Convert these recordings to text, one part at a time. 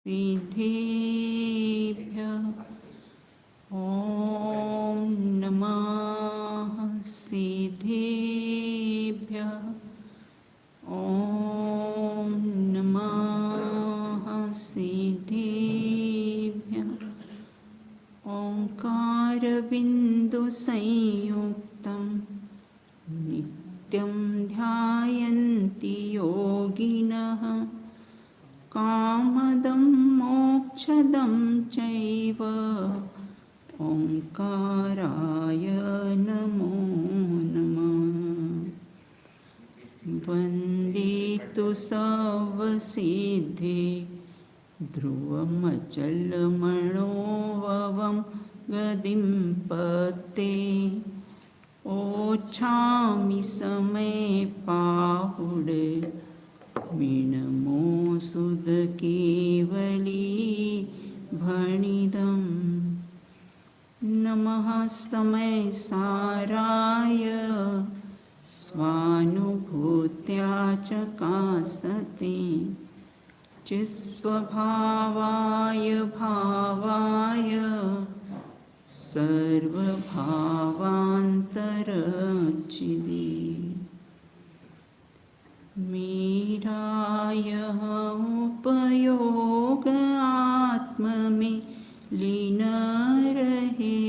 सिद्धेभ्यः ॐ नमः सिद्धेभ्यः ॐ नमः सिद्धेभ्यः ओंकारबिन्दुसंयुक्तं नित्यं ध्यायन्ति योगिनः कामदं मोक्षदं चैव ओंकाराय नमो नमः। वन्दे तु सर्वसिद्धे ध्रुवमचलमणोभवं गदिं पते ओछामि समय पाहुडे मीनमोसुद केवली भणिदम् नमः समय साराय स्वानुभूत्या चकासते चिस्वभावाय भावाय सर्वभावान्तरचिदे मेरा यह उपयोग आत्म में लीन रहे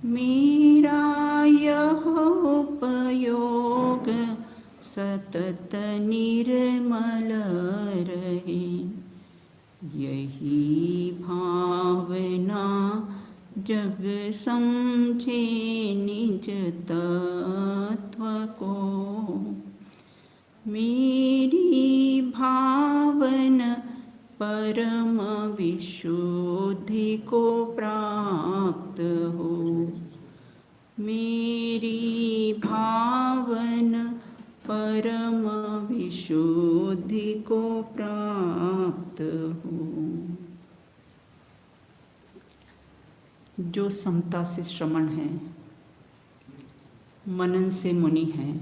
मेरा यह उपयोग सतत निर्मल रहे यही भावना जग समझे निज तत्व को मेरी भावना परम विशुद्धि को प्राप्त हो मेरी भावना परम विशुद्धि को प्राप्त हो। जो समता से श्रमण है, मनन से मुनि है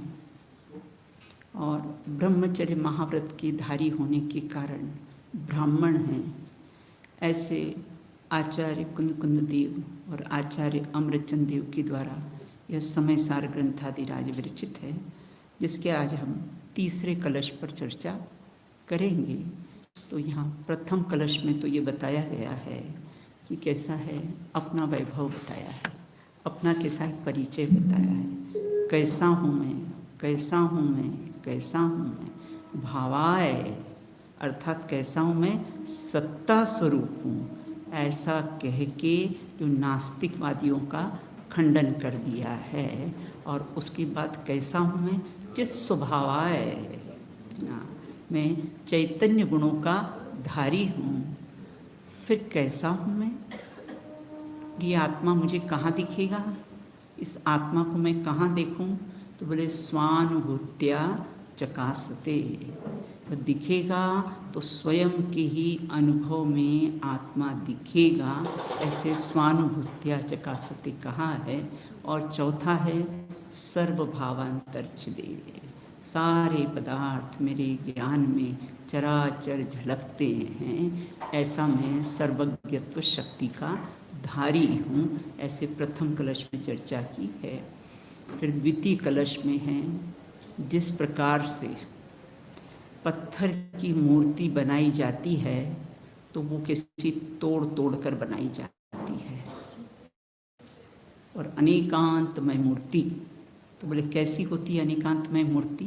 और ब्रह्मचर्य महाव्रत की धारी होने के कारण ब्राह्मण हैं, ऐसे आचार्य कुंद देव और आचार्य अमृतचंद देव के द्वारा यह समय सार ग्रंथादिराज विरचित है, जिसके आज हम तीसरे कलश पर चर्चा करेंगे। तो यहाँ प्रथम कलश में तो ये बताया गया है कि कैसा है, अपना वैभव बताया है, अपना कैसा परिचय बताया है, कैसा हूँ मैं, कैसा हूँ मैं, कैसा हूँ मैं, भावाय अर्थात कैसा हूँ मैं, सत्ता स्वरूप हूँ, ऐसा कह के जो नास्तिकवादियों का खंडन कर दिया है। और उसके बाद कैसा हूँ मैं, जिस स्वभावाय ना, मैं चैतन्य गुणों का धारी हूँ। फिर कैसा हूँ मैं, ये आत्मा मुझे कहाँ दिखेगा, इस आत्मा को मैं कहाँ देखूँ, तो बोले स्वानुभूत्या चकासते, तो दिखेगा तो स्वयं के ही अनुभव में आत्मा दिखेगा, ऐसे स्वानुभूत्या चकासते कहा है। और चौथा है सर्वभावांतरछिदे, सारे पदार्थ मेरे ज्ञान में चराचर झलकते हैं, ऐसा मैं सर्वज्ञत्व शक्ति का धारी हूँ, ऐसे प्रथम कलश में चर्चा की है। फिर द्वितीय कलश में है, जिस प्रकार से पत्थर की मूर्ति बनाई जाती है तो वो किसी तोड़ कर बनाई जाती है, और अनेकांतमय मूर्ति, तो बोले कैसी होती है अनेकांतमय मूर्ति,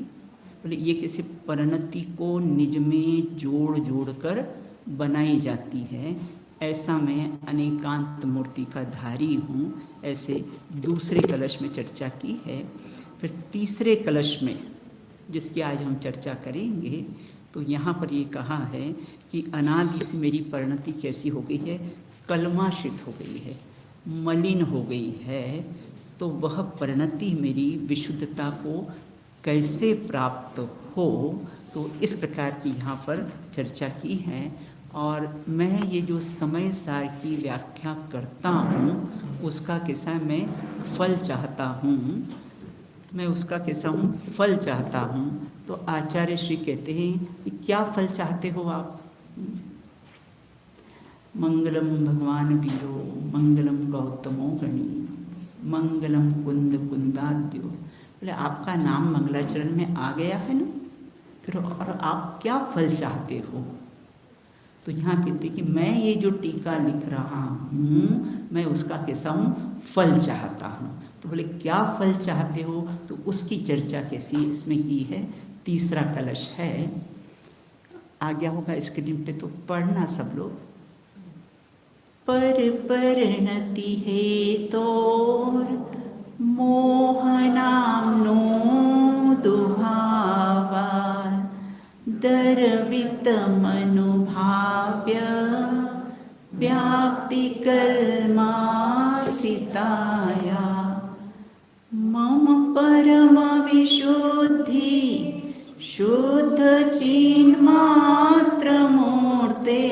बोले ये किसी परिणति को निज में जोड़ कर बनाई जाती है, ऐसा मैं अनेकांत मूर्ति का धारी हूँ, ऐसे दूसरे कलश में चर्चा की है। फिर तीसरे कलश में, जिसकी आज हम चर्चा करेंगे, तो यहाँ पर ये कहा है कि अनादि से मेरी परिणति कैसी हो गई है, कलमाशित हो गई है, मलिन हो गई है, तो वह परिणति मेरी विशुद्धता को कैसे प्राप्त हो, तो इस प्रकार की यहाँ पर चर्चा की है। और मैं ये जो समय सार की व्याख्या करता हूँ उसका कैसा मैं फल चाहता हूँ, मैं उसका कैसा हूँ फल चाहता हूँ। तो आचार्य श्री कहते हैं कि क्या फल चाहते हो आप, मंगलम भगवान वीरो मंगलम गौतमो गणी मंगलम कुंद कुंदाद्यो। बोले आपका नाम मंगलाचरण में आ गया है ना, फिर और आप क्या फल चाहते हो? तो यहाँ कहते कि मैं ये जो टीका लिख रहा हूँ मैं उसका कैसा हूँ, फल चाहता हूँ। तो बोले क्या फल चाहते हो? तो उसकी चर्चा कैसी इसमें की है। तीसरा कलश है, आ गया होगा स्क्रीन पे, तो पढ़ना सब लोग। पर परिणति है तोर मोहनामनो दुहावा दर्वित मनुभाव्य व्याप्ति कल्मासिताया मम परम विशुद्धि शुद्ध चिन्मात्र मूर्ते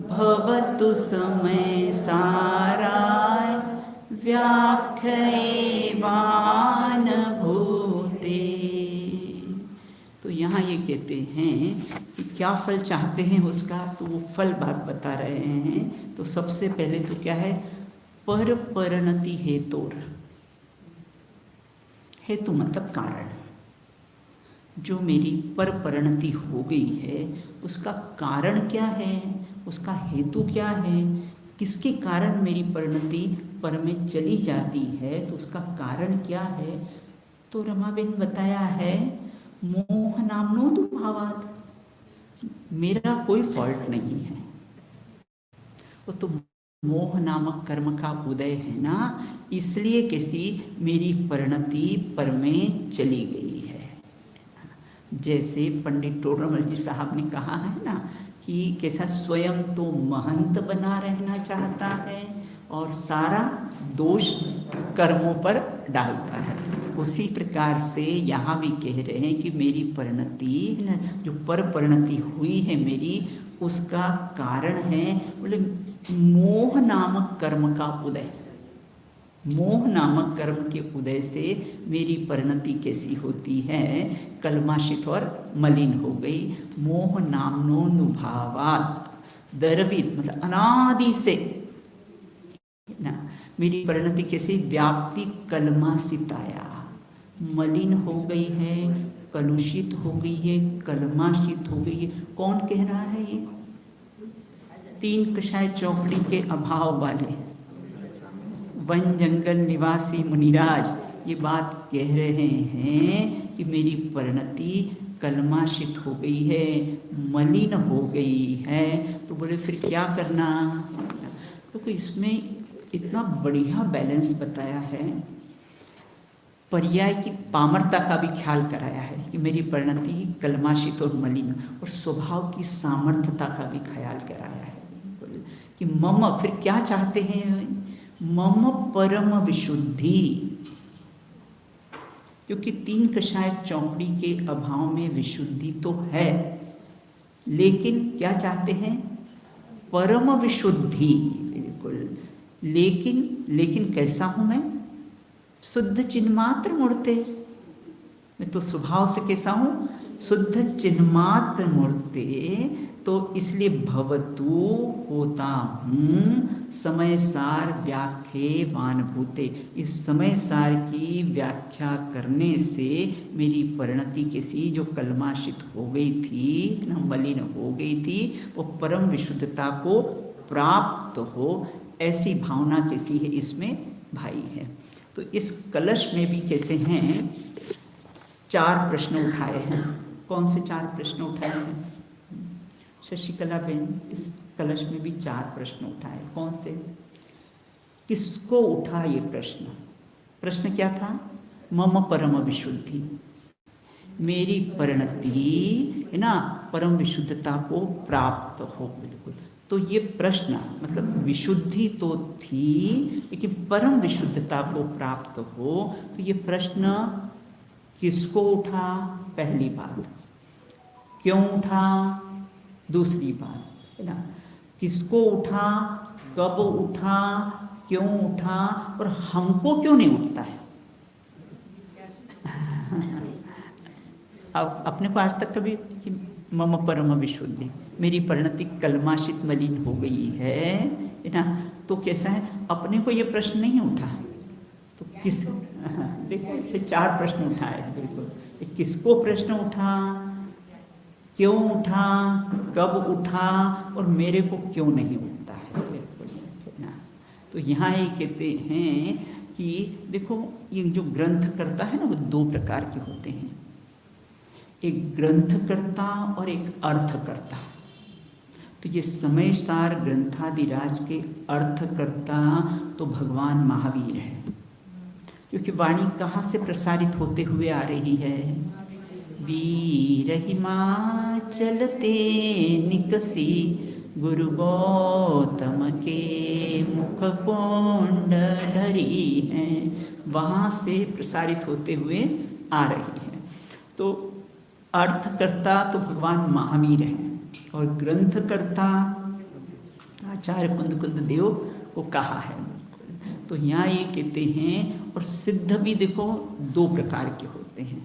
भवतु समय साराय व्याख्येवान भूते। तो यहाँ ये कहते हैं कि क्या फल चाहते हैं उसका, तो वो फल बात बता रहे हैं। तो सबसे पहले तो क्या है, पर परिणति हेतुर, हेतु मतलब कारण। जो मेरी पर परिणति हो गई है उसका कारण क्या है, उसका हेतु क्या है, किसके कारण मेरी परिणति पर में चली जाती है, तो उसका कारण क्या है। तो रमाबेन बताया है मोह नामनो दुभावात, मेरा कोई फॉल्ट नहीं है। वो तो मोह नामक कर्म का उदय है ना, इसलिए कैसी मेरी परिणति पर में चली गई है। जैसे पंडित टोडरमल जी साहब ने कहा है ना कि कैसा स्वयं तो महंत बना रहना चाहता है और सारा दोष कर्मों पर डालता है, उसी प्रकार से यहाँ भी कह रहे हैं कि मेरी परिणति, जो पर परिणति हुई है मेरी, उसका कारण है बोले मोह नामक कर्म का उदय। मोह नामक कर्म के उदय से मेरी परिणति कैसी होती है, कलमाशित और मलिन हो गई। मोह नामनो नुभावात दर्वित मतलब अनादि से ना मेरी परिणति कैसी, व्याप्ति कलमासिताया, मलिन हो गई है, कलुषित हो गई है, कलमाशित हो गई है। कौन कह रहा है ये? तीन कषाय चौकड़ी के अभाव वाले वन जंगल निवासी मुनिराज ये बात कह रहे हैं कि मेरी परिणति कलमाशित हो गई है, मलिन हो गई है। तो बोले फिर क्या करना। तो कोई इसमें इतना बढ़िया बैलेंस बताया है, पर्याय की पामरता का भी ख्याल कराया है कि मेरी परिणति कलमाशित और मलिन, और स्वभाव की सामर्थ्यता का भी ख्याल कराया है कि मम, फिर क्या चाहते हैं, मम परम विशुद्धि। क्योंकि तीन कषाय चौकड़ी के अभाव में विशुद्धि तो है, लेकिन क्या चाहते हैं, परम विशुद्धि। बिल्कुल, लेकिन कैसा हूं मैं, शुद्ध चिन्मात्र मूर्ते। मैं तो स्वभाव से कैसा हूं, शुद्ध चिन्मात्र मूर्ते। तो इसलिए भवतु होता हूँ समय सार व्याख्ये वानुभूते, इस समय सार की व्याख्या करने से मेरी परिणति किसी जो कलमाशित हो गई थी ना, मलिन हो गई थी, वो परम विशुद्धता को प्राप्त हो, ऐसी भावना कैसी है इसमें भाई है। तो इस कलश में भी कैसे हैं, चार प्रश्न उठाए हैं। कौन से चार प्रश्न उठाए हैं शशिकला बेन? इस कलश में भी चार प्रश्न उठाए। कौन से, किसको उठा ये प्रश्न? प्रश्न क्या था, मम परम विशुद्धि, मेरी परिणति है ना परम विशुद्धता को प्राप्त हो। बिल्कुल, तो ये प्रश्न मतलब विशुद्धि तो थी लेकिन परम विशुद्धता को प्राप्त हो, तो ये प्रश्न किसको उठा, पहली बात। क्यों उठा, दूसरी बात है ना। किसको उठा, कब उठा, क्यों उठा, और हमको क्यों नहीं उठता है। अब अपने को आज तक कभी मम परम विशुद्धि, मेरी परिणति कलमाशित मलिन हो गई है ना। तो कैसा है, अपने को ये प्रश्न नहीं उठा, तो किस, देखो इससे 4 प्रश्न उठाए बिल्कुल। किसको प्रश्न उठा, क्यों उठा, कब उठा, और मेरे को क्यों नहीं उठता है, बिल्कुल ना। तो यहाँ ये कहते हैं कि देखो ये जो ग्रंथ करता है ना, वो 2 प्रकार के होते हैं, एक ग्रंथकर्ता और एक अर्थकर्ता। तो ये समय सार ग्रंथादिराज के अर्थकर्ता तो भगवान महावीर है, क्योंकि वाणी कहाँ से प्रसारित होते हुए आ रही है, वीर हिमाचल ते निकसी गुरु गौतम के मुख कुंडलरी है, वहाँ से प्रसारित होते हुए आ रही है। तो अर्थकर्ता तो भगवान महावीर है, और ग्रंथकर्ता आचार्य कुंद देव को कहा है। तो यहाँ ये कहते हैं, और सिद्ध भी देखो 2 प्रकार के होते हैं,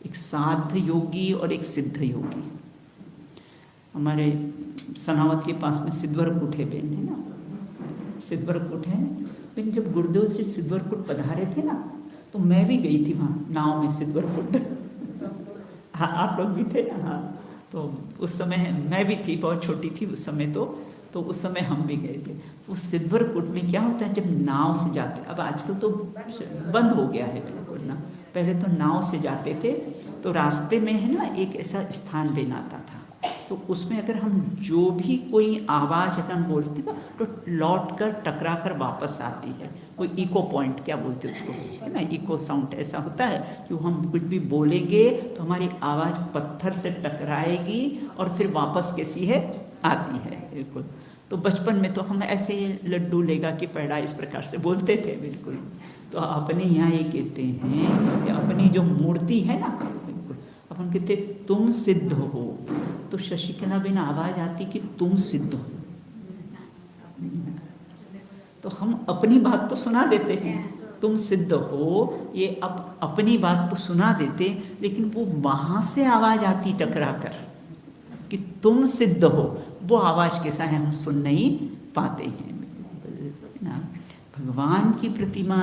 एक साध योगी और एक सिद्ध योगी। हमारे सनावत के पास में सिद्धवरकुट है बेन, है ना, सिद्धवरकुट है बेन। जब गुरुदेव से सिद्धवरकुट पधारे थे ना, तो मैं भी गई थी वहाँ नाव में सिद्धवरकुट। हाँ, आप लोग भी थे ना। हाँ, तो उस समय मैं भी थी, बहुत छोटी थी उस समय, तो उस समय हम भी गए थे। उस सिद्धवरकुट में क्या होता है, जब नाव से जाते, अब आजकल तो बंद हो गया है बिल्कुल ना, पहले तो नाव से जाते थे, तो रास्ते में है ना एक ऐसा स्थान बेन आता था, तो उसमें अगर हम जो भी कोई आवाज़ अगर हम बोलते ना, तो लौट कर टकरा कर वापस आती है, कोई इको पॉइंट क्या बोलते हैं उसको, है ना, इको साउंड ऐसा होता है कि हम कुछ भी बोलेंगे तो हमारी आवाज़ पत्थर से टकराएगी और फिर वापस कैसी है, आती है, बिल्कुल। तो बचपन में तो हम ऐसे लड्डू लेगा कि पैड़ा इस प्रकार से बोलते थे, बिल्कुल। तो अपने यहाँ ये कहते हैं कि अपनी जो मूर्ति है ना, बिल्कुल अपन कहते तुम सिद्ध हो, तो शशिकला बिन आवाज आती कि तुम सिद्ध हो, तो हम अपनी बात तो सुना देते हैं, तुम सिद्ध हो, ये अपनी बात तो सुना देते, लेकिन वो वहाँ से आवाज आती टकरा कर कि तुम सिद्ध हो, वो आवाज़ कैसा है हम सुन नहीं पाते हैं ना। भगवान की प्रतिमा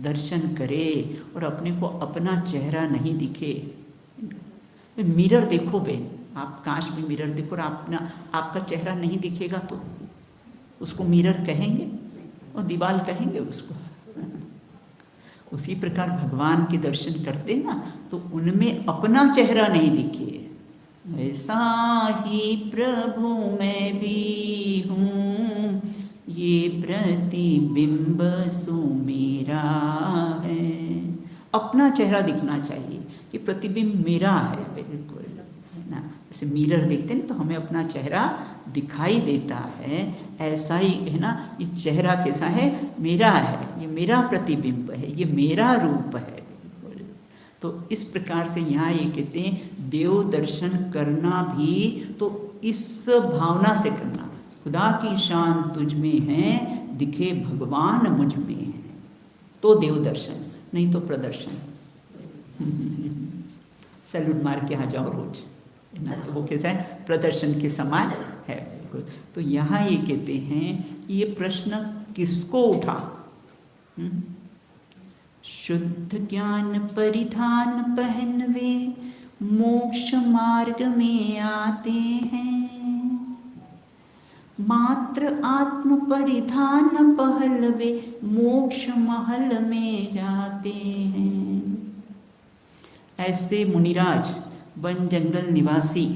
दर्शन करे और अपने को अपना चेहरा नहीं दिखे। मिरर देखो बे, आप कांच में मिरर देखो और आपका चेहरा नहीं दिखेगा तो उसको मिरर कहेंगे और दीवार कहेंगे उसको। उसी प्रकार भगवान के दर्शन करते हैं ना, तो उनमें अपना चेहरा नहीं दिखे, ऐसा ही प्रभु मैं भी हूँ, ये प्रतिबिंब सु मेरा है। अपना चेहरा दिखना चाहिए कि प्रतिबिंब मेरा है, बिल्कुल ना। जैसे मिरर देखते हैं तो हमें अपना चेहरा दिखाई देता है, ऐसा ही है ना, ये चेहरा कैसा है, मेरा है, ये मेरा प्रतिबिंब है, ये मेरा रूप है। तो इस प्रकार से यहाँ ये कहते हैं देव दर्शन करना भी तो इस भावना से करना, खुदा की शान तुझ में है, दिखे भगवान मुझ में है, तो देव दर्शन, नहीं तो प्रदर्शन। सैल्यूट मार के आ जाओ रोज ना, तो वो कैसा है, प्रदर्शन के समान है, बिल्कुल। तो यहाँ ये कहते हैं ये प्रश्न किसको उठा, शुद्ध ज्ञान परिधान पहनवे मोक्ष मार्ग में आते हैं, मात्र आत्म परिधान पहलवे मोक्ष महल में जाते हैं। ऐसे मुनिराज वन जंगल निवासी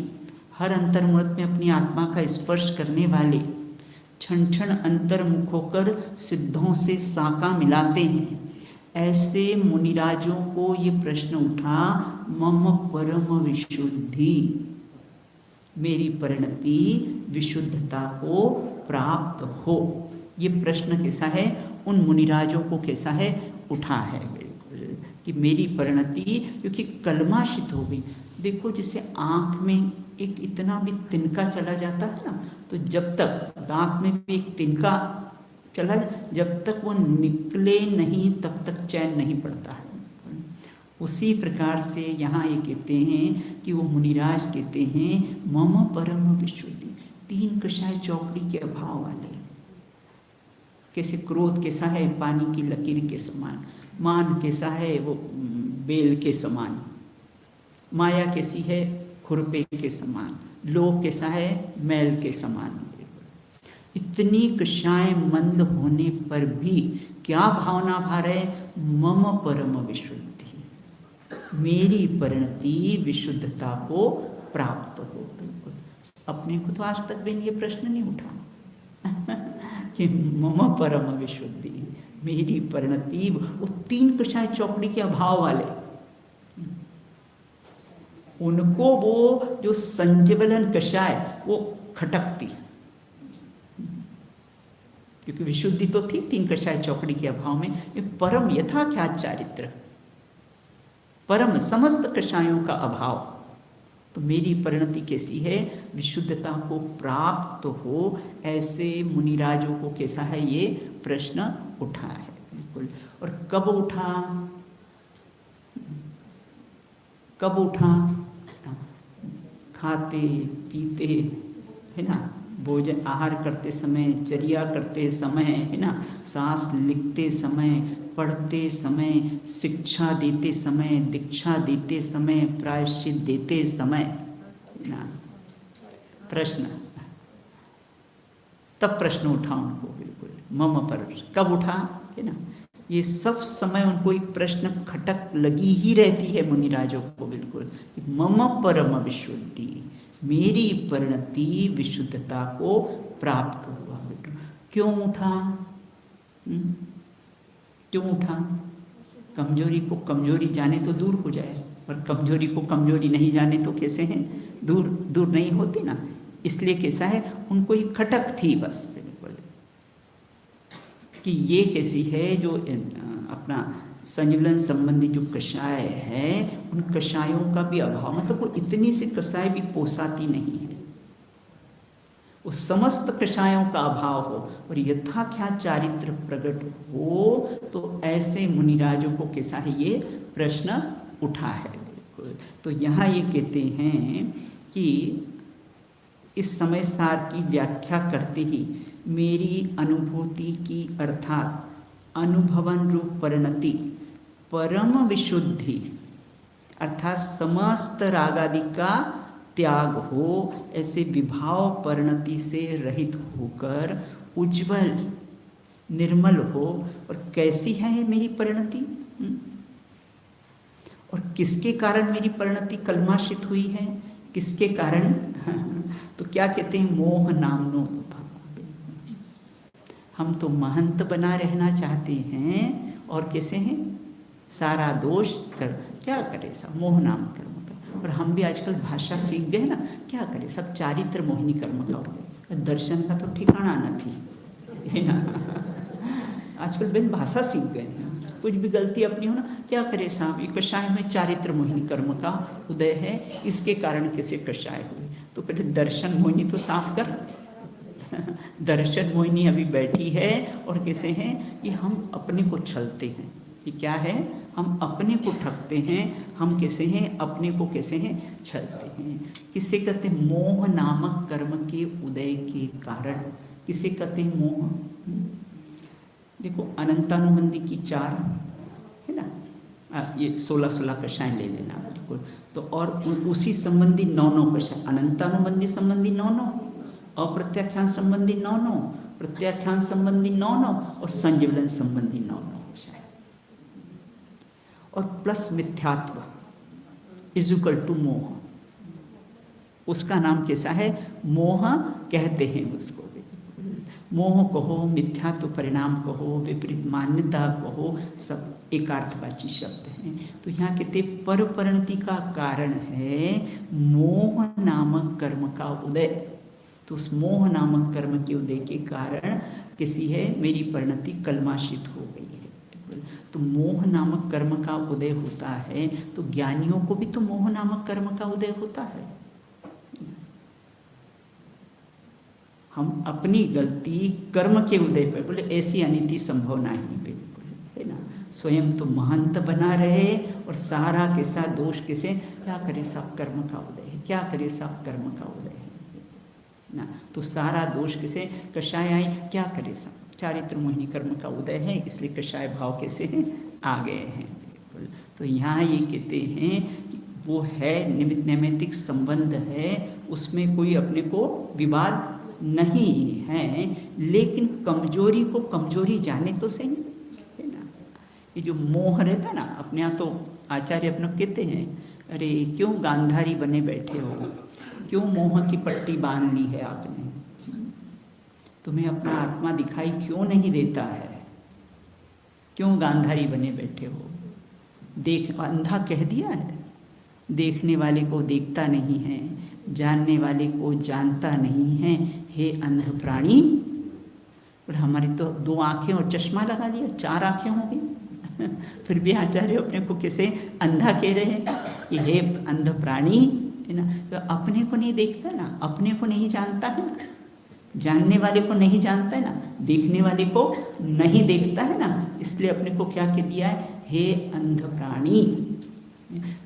हर अंतर्मुहूर्त में अपनी आत्मा का स्पर्श करने वाले क्षण क्षण अंतर्मुख होकर सिद्धों से साका मिलाते हैं। ऐसे मुनिराजों को ये प्रश्न उठा, मम परम विशुद्धि, मेरी परिणति विशुद्धता को प्राप्त हो। ये प्रश्न कैसा है, उन मुनिराजों को कैसा है, उठा है बिल्कुल, कि मेरी परिणति, क्योंकि कलमाशित हो गई। देखो जैसे आँख में एक इतना भी तिनका चला जाता है ना, तो जब तक दांत में भी एक तिनका चला, जब तक वो निकले नहीं तब तक चैन नहीं पड़ता है। उसी प्रकार से यहाँ ये कहते हैं कि वो मुनिराज कहते हैं मम परम विशुद्धि, 3 कषाय चौकड़ी के अभाव वाले। कैसे क्रोध कैसा है पानी की लकीर के समान, मान कैसा है वो बेल के समान, माया कैसी है खुरपे के समान, लोभ कैसा है मैल के समान। इतनी कषाय मंद होने पर भी क्या भावना भार है, मम परम विशुद्धि, मेरी परिणति विशुद्धता को प्राप्त हो। बिल्कुल अपने को तो आज तक भी ये प्रश्न नहीं उठा कि मम परम विशुद्धि, मेरी परिणति, वो 3 कषाय चौकड़ी के अभाव वाले, उनको वो जो संजीवलन कषाय वो खटकती, क्योंकि विशुद्धि तो थी 3 कषाय चौकड़ी के अभाव में। ये परम यथाख्यात चारित्र, परम समस्त कषायों का अभाव, तो मेरी परिणति कैसी है, विशुद्धता को प्राप्त हो, ऐसे मुनिराजों को कैसा है ये प्रश्न उठा है। बिल्कुल। और कब उठा, कब उठा, खाते पीते है ना, भोजन आहार करते समय, चर्या करते समय है ना, सांस लिखते समय, पढ़ते समय, शिक्षा देते समय, दीक्षा देते समय, प्रायश्चित देते समय ना, प्रश्न, तब प्रश्न उठा उनको। बिल्कुल मम पर कब उठा है ना, ये सब समय उनको एक प्रश्न खटक लगी ही रहती है मुनिराजों को। बिल्कुल मम परम विशुद्धि, मेरी परिणति विशुद्धता को प्राप्त हुआ। क्यों उठा, क्यों उठा, कमजोरी को कमजोरी जाने तो दूर हो जाए, और कमजोरी को कमजोरी नहीं जाने तो कैसे हैं, दूर दूर नहीं होती ना। इसलिए कैसा है, उनको एक खटक थी बस। बिल्कुल कि ये कैसी है जो अपना संजीवलन संबंधी जो कषाय है, उन कषायों का भी अभाव, मतलब वो इतनी सी कषाय भी पोसाती नहीं है, वो समस्त कषायों का अभाव हो और यथाख्यात चारित्र प्रकट हो, तो ऐसे मुनिराजों को कैसा है ये प्रश्न उठा है। तो यहाँ ये कहते हैं कि इस समय सार की व्याख्या करते ही मेरी अनुभूति की अर्थात अनुभवन रूप परिणति परम विशुद्धि अर्थात समस्त रागादि का त्याग हो, ऐसे विभाव परिणति से रहित होकर उज्जवल निर्मल हो। और कैसी है मेरी परिणति, और किसके कारण मेरी परिणति कलमाशित हुई है, किसके कारण तो क्या कहते हैं, मोह नामनो। हम तो महंत बना रहना चाहते हैं, और कैसे हैं, सारा दोष कर क्या करे, सब मोह नाम कर्म का। और हम भी आजकल भाषा सीख गए ना, क्या करें, सब चारित्र मोहिनी कर्म का होते हैं, दर्शन का तो ठिकाना न थी है ना। आजकल बिन भाषा सीख गए हैं, कुछ भी गलती अपनी हो ना, क्या करे साहब, ये कषाय में चारित्र मोहिनी कर्म का उदय है, इसके कारण कैसे कषाय हुए। तो पहले दर्शन मोहिनी तो साफ कर दर्शन मोहिनी अभी बैठी है, और कैसे हैं कि हम अपने को छलते हैं, कि क्या है, हम अपने को ठगते हैं, हम कैसे हैं, अपने को कैसे हैं, छलते हैं। किसे कहते हैं, मोह नामक कर्म के उदय के कारण। किसे कहते हैं, मोह। देखो अनंतानुबंधी की 4 है ना, ये 16 कषाय ले लेना बिल्कुल। तो और उसी संबंधी 9 कषाय, अनंतानुबंधी संबंधी 9, अप्रत्याख्यान संबंधी 9, प्रत्याख्यान संबंधी 9, और संजीवलन संबंधी 9 कषाय, और प्लस मिथ्यात्व इजुकल टू मोह। उसका नाम कैसा है, मोह कहते हैं उसको। मोह कहो, मिथ्यात्व परिणाम कहो, विपरीत मान्यता कहो, सब एकार्थवाची शब्द हैं। तो यहाँ कहते पर परिणति का कारण है मोह नामक कर्म का उदय। तो उस मोह नामक कर्म के उदय के कारण किसी है मेरी परिणति कलमाशित हो गई है। तो मोह नामक कर्म का उदय होता है, तो ज्ञानियों को भी तो मोह नामक कर्म का उदय होता है। हम अपनी गलती कर्म के उदय पर बोले ऐसी अनिति संभव नहीं। बिल्कुल है ना। स्वयं तो महंत बना रहे और सारा के साथ दोष किसे, क्या करे सब कर्म का उदय है, क्या करे सब कर्म का उदय है ना। तो सारा दोष किसे, कषाय आई, क्या करे सब चारित्र मोहिनी कर्म का उदय है, इसलिए कषाय भाव कैसे हैं आ गए हैं। बिल्कुल। तो यहाँ ये कहते हैं कि वो है निमित्त नैमित्तिक संबंध है, उसमें कोई अपने को विवाद नहीं है, लेकिन कमजोरी को कमजोरी जाने तो सही है ना। ये जो मोह रहता है ना, अपने यहाँ तो आचार्य अपना कहते हैं, अरे क्यों गांधारी बने बैठे हो, क्यों मोह की पट्टी बांध ली है आपने, तुम्हें अपना आत्मा दिखाई क्यों नहीं देता है, क्यों गांधारी बने बैठे हो। देख अंधा कह दिया है, देखने वाले को देखता नहीं है, जानने वाले को जानता नहीं है, हे अंध प्राणी। और हमारी तो 2 आँखें और चश्मा लगा लिया, 4 आँखें होंगी फिर भी आचार्य अपने को कैसे अंधा कह रहे हैं कि हे अंध प्राणी, है ना। तो अपने को नहीं देखता ना, अपने को नहीं जानता है ना, जानने वाले को नहीं जानता है ना, देखने वाले को नहीं देखता है ना, इसलिए अपने को क्या कह दिया है, हे अंध प्राणी।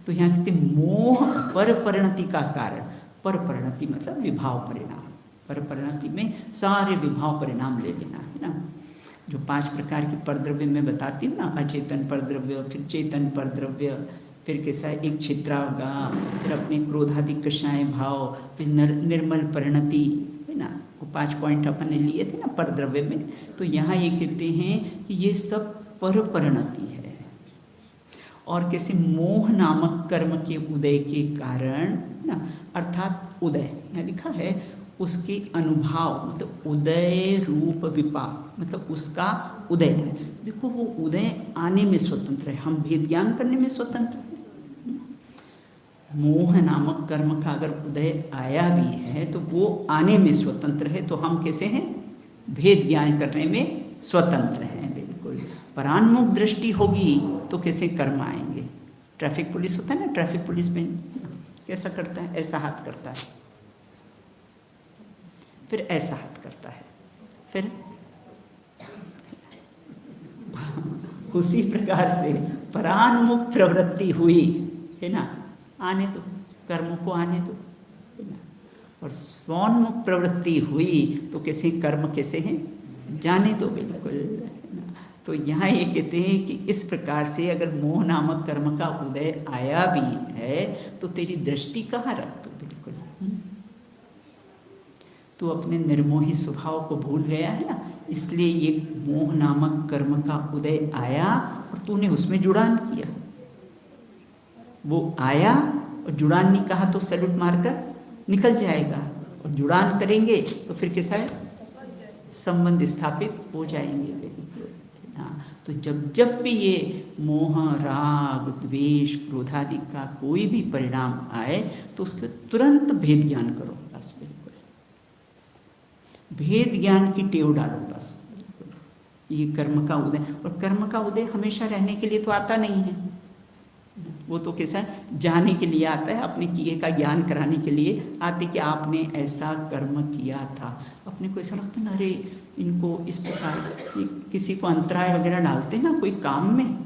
तो यहाँ कहते मोह पर परिणति का कारण, पर परिणति मतलब विभाव परिणाम, पर परिणति में सारे विभाव परिणाम ले लेना है ना। जो 5 प्रकार के परद्रव्य मैं बताती हूँ ना, अचेतन परद्रव्य, फिर चेतन परद्रव्य, फिर कैसा एक छिद्रावगा, फिर अपने क्रोधादि कषाय भाव, फिर निर्मल परिणति, है ना। वो 5 पॉइंट अपन ने लिए थे ना परद्रव्य में। तो यहाँ ये कहते हैं कि ये सब पर परिणति है, और कैसे मोह नामक कर्म के उदय के कारण ना, अर्थात उदय यहाँ लिखा है उसके अनुभाव, मतलब उदय रूप विपाक, मतलब उसका उदय है। देखो वो उदय आने में स्वतंत्र है, हम भेद ज्ञान करने में स्वतंत्र है। मोह नामक कर्म का अगर उदय आया भी है तो वो आने में स्वतंत्र है, तो हम कैसे हैं, भेद ज्ञान करने में स्वतंत्र हैं। बिल्कुल। परान्मुख दृष्टि होगी तो कैसे कर्म आएंगे। ट्रैफिक पुलिस होता है ना, ट्रैफिक पुलिस में कैसा करता है, ऐसा हाथ करता है, फिर ऐसा हाथ करता है, फिर उसी प्रकार से परान्मुख प्रवृत्ति हुई है ना, आने दो कर्मों को आने दो, है ना। और स्वोन्मुख प्रवृत्ति हुई तो कैसे कर्म कैसे हैं, जाने दो। बिल्कुल। तो यहाँ ये कहते हैं कि इस प्रकार से अगर मोह नामक कर्म का उदय आया भी है तो तेरी दृष्टि कहाँ रख दो। बिल्कुल। तो अपने निर्मोही स्वभाव को भूल गया है ना, इसलिए ये मोह नामक कर्म का उदय आया और तूने उसमें जुड़ान किया। वो आया और जुड़ान नहीं कहा तो सैल्यूट मारकर निकल जाएगा, और जुड़ान करेंगे तो फिर कैसा है, संबंध स्थापित हो जाएंगे। हाँ, तो जब भी ये मोह राग द्वेष क्रोधादि का कोई भी परिणाम आए तो उसके तुरंत भेद ज्ञान करो बस। बिल्कुल भेद ज्ञान की टेव डालो बस। ये कर्म का उदय, और कर्म का उदय हमेशा रहने के लिए तो आता नहीं है, वो तो कैसा है, जाने के लिए आता है, अपने किए का ज्ञान कराने के लिए आते कि आपने ऐसा कर्म किया था। अपने को ऐसा लगता है ना, अरे इनको इस प्रकार किसी को अंतराय वगैरह डालते ना कोई काम में,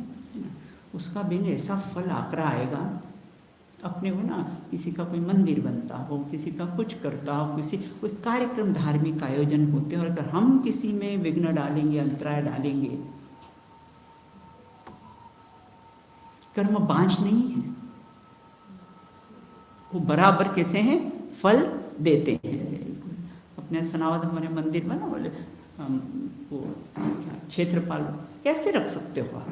उसका बिन ऐसा फल आकरा आएगा। अपने को ना किसी का कोई मंदिर बनता हो, किसी का कुछ करता हो, किसी कोई कार्यक्रम धार्मिक आयोजन होते हैं, और अगर हम किसी में विघ्न डालेंगे, अंतराय डालेंगे, कर्म बांझ नहीं है, वो बराबर कैसे हैं, फल देते हैं। अपने सनावद हमारे मंदिर में ना बोले वो क्षेत्रपाल कैसे रख सकते हो आप,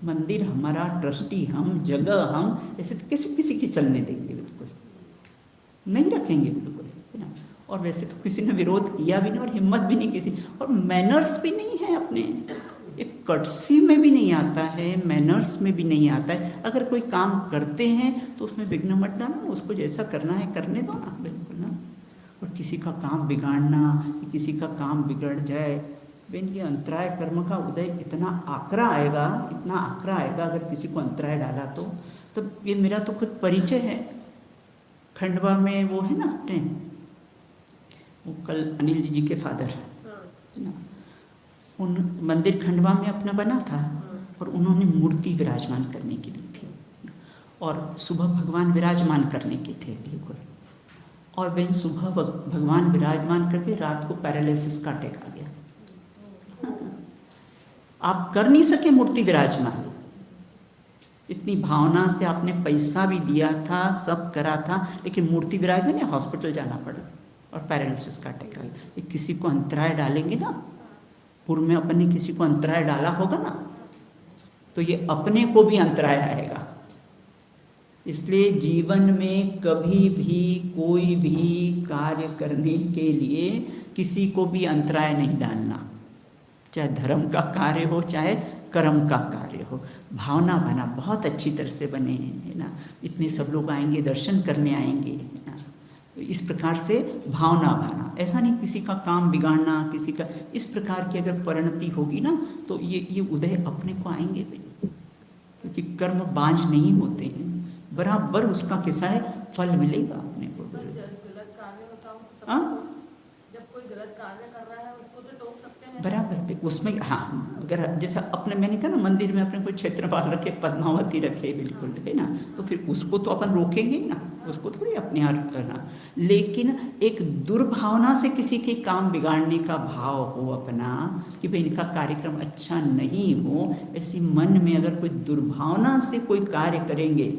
मंदिर हमारा, ट्रस्टी हम, जगह हम, ऐसे तो किसी की चलने देंगे, बिल्कुल नहीं रखेंगे, बिल्कुल, है ना। और वैसे तो किसी ने विरोध किया भी नहीं, और हिम्मत भी नहीं किसी, और मैनर्स भी नहीं है अपने, एक कर्टसी में भी नहीं आता है, मैनर्स में भी नहीं आता है। अगर कोई काम करते हैं तो उसमें विघ्न मत डालना, उसको जैसा करना है करने दो ना, बिल्कुल ना। और किसी का काम बिगाड़ना, किसी का काम बिगड़ जाए, बेन ये अंतराय कर्म का उदय इतना आकरा आएगा, इतना आकरा आएगा अगर किसी को अंतराय डाला तो ये मेरा तो खुद परिचय है। खंडवा में वो है ना ट्रेन, वो कल अनिल जी के फादर है ना, उन मंदिर खंडवा में अपना बना था, और उन्होंने मूर्ति विराजमान करने की दी थी, और सुबह भगवान विराजमान करने के थे बिल्कुल। और बहन सुबह भगवान विराजमान करके रात को पैरालिसिस का अटैक आ गया। आप कर नहीं सके मूर्ति विराजमान, इतनी भावना से आपने पैसा भी दिया था, सब करा था, लेकिन मूर्ति विराजमान या हॉस्पिटल जाना पड़ा और पैरालिसिस का अटैक आ गया। ये किसी को अंतराय डालेंगे ना, पूर्व में अपन ने किसी को अंतराय डाला होगा ना, तो ये अपने को भी अंतराय आएगा। इसलिए जीवन में कभी भी कोई भी कार्य करने के लिए किसी को भी अंतराय नहीं डालना, चाहे धर्म का कार्य हो चाहे कर्म का कार्य हो। भावना बना बहुत अच्छी तरह से बने हैं, है ना, इतने सब लोग आएंगे, दर्शन करने आएंगे, है ना, इस प्रकार से भावना बना। ऐसा नहीं किसी का काम बिगाड़ना, किसी का इस प्रकार की अगर परिणति होगी ना, तो ये उदय अपने को आएंगे भी, क्योंकि कर्म बांझ नहीं होते हैं, बराबर उसका कैसा है फल मिलेगा अपने को। गलत कार्य बताओ तो जब कोई गलत कार्य कर रहा है उसको तो टोक सकते हैं बराबर उसमें। हाँ, अगर जैसा अपने मैंने कहा ना, मंदिर में अपने कोई क्षेत्रपाल रखे, पद्मावती रखे बिल्कुल, है ना, तो फिर उसको तो अपन रोकेंगे ना, उसको थोड़ी अपने यहाँ करना। लेकिन एक दुर्भावना से किसी के काम बिगाड़ने का भाव हो अपना, कि भाई इनका कार्यक्रम अच्छा नहीं हो, ऐसी मन में अगर कोई दुर्भावना से कोई कार्य करेंगे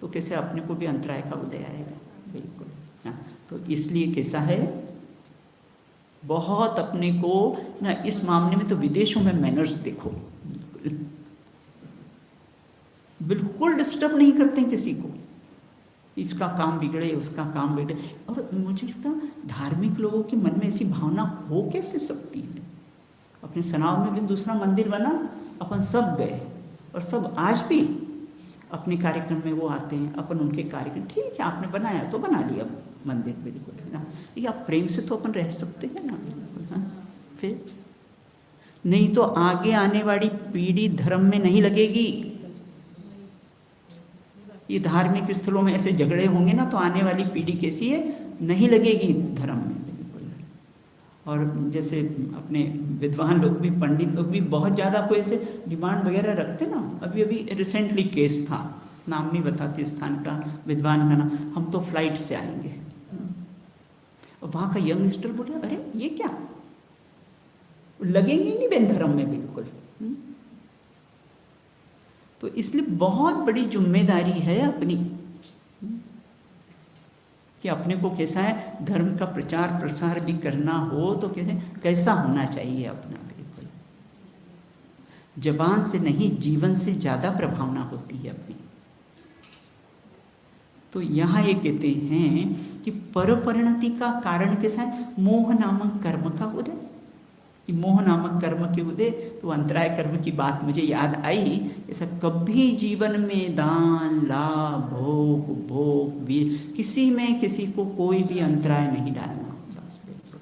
तो कैसे अपने को भी अंतराय का उदय आएगा बिल्कुल। हाँ, तो इसलिए कैसा है, बहुत अपने को ना इस मामले में तो विदेशों में मैनर्स देखो, बिल्कुल डिस्टर्ब नहीं करते किसी को, इसका काम बिगड़े उसका काम बिगड़े। और मुझे लगता धार्मिक लोगों के मन में ऐसी भावना हो कैसे सकती है। अपने सनाव में भी दूसरा मंदिर बना, अपन सब गए और सब आज भी अपने कार्यक्रम में वो आते हैं, अपन उनके कार्यक्रम, ठीक है आपने बनाया तो बना लिया मंदिर बिल्कुल, है ना, या प्रेम से तो अपन रह सकते हैं ना बिल्कुल। हाँ, फिर नहीं तो आगे आने वाली पीढ़ी धर्म में नहीं लगेगी। ये धार्मिक स्थलों में ऐसे झगड़े होंगे ना, तो आने वाली पीढ़ी कैसी है, नहीं लगेगी धर्म में बिल्कुल। और जैसे अपने विद्वान लोग भी, पंडित लोग भी बहुत ज़्यादा कोई ऐसे डिमांड वगैरह रखते ना। अभी रिसेंटली केस था, नाम नहीं बताती स्थान का, विद्वान का नाम, हम तो फ्लाइट से आएंगे। और वहाँ का यंगस्टर बोले अरे ये क्या, लगेंगे नहीं बहन धर्म में बिल्कुल। तो इसलिए बहुत बड़ी जिम्मेदारी है अपनी, कि अपने को कैसा है धर्म का प्रचार प्रसार भी करना हो तो कैसा होना चाहिए अपना बिल्कुल। जबान से नहीं, जीवन से ज़्यादा प्रभावना होती है अपनी। तो यहाँ ये कहते हैं कि परपरिणति का कारण कैसा है, मोह नामक कर्म का उदय। मोह नामक कर्म के उदय, तो अंतराय कर्म की बात मुझे याद आई। ऐसा कभी जीवन में दान लाभ भोग उपभोग वीर किसी में किसी को कोई भी अंतराय नहीं डालना बस बिल्कुल।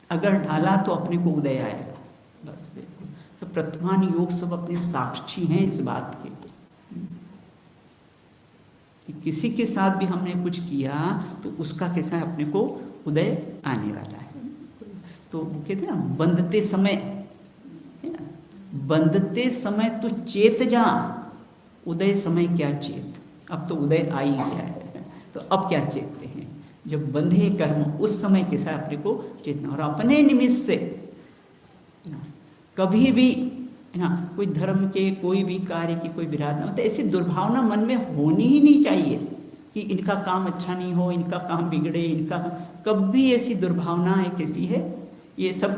अगर डाला तो अपने को उदय आएगा बस बिल्कुल। तो प्रथमान योग सब अपने साक्षी हैं इस बात के, कि किसी के साथ भी हमने कुछ किया तो उसका कैसा है अपने को उदय आने वाला है। तो वो कहते हैं ना, बंधते समय, है ना, बंधते समय तो चेत जा, उदय समय क्या चेत। अब तो उदय आ ही गया है, तो अब क्या चेतते हैं। जब बंधे कर्म उस समय के साथ अपने को चेतना, और अपने निमित्त से कभी भी ना कोई धर्म के कोई भी कार्य की कोई विराट ना, तो ऐसी दुर्भावना मन में होनी ही नहीं चाहिए कि इनका काम अच्छा नहीं हो, इनका काम बिगड़े, इनका कभी ऐसी दुर्भावना है कैसी है, ये सब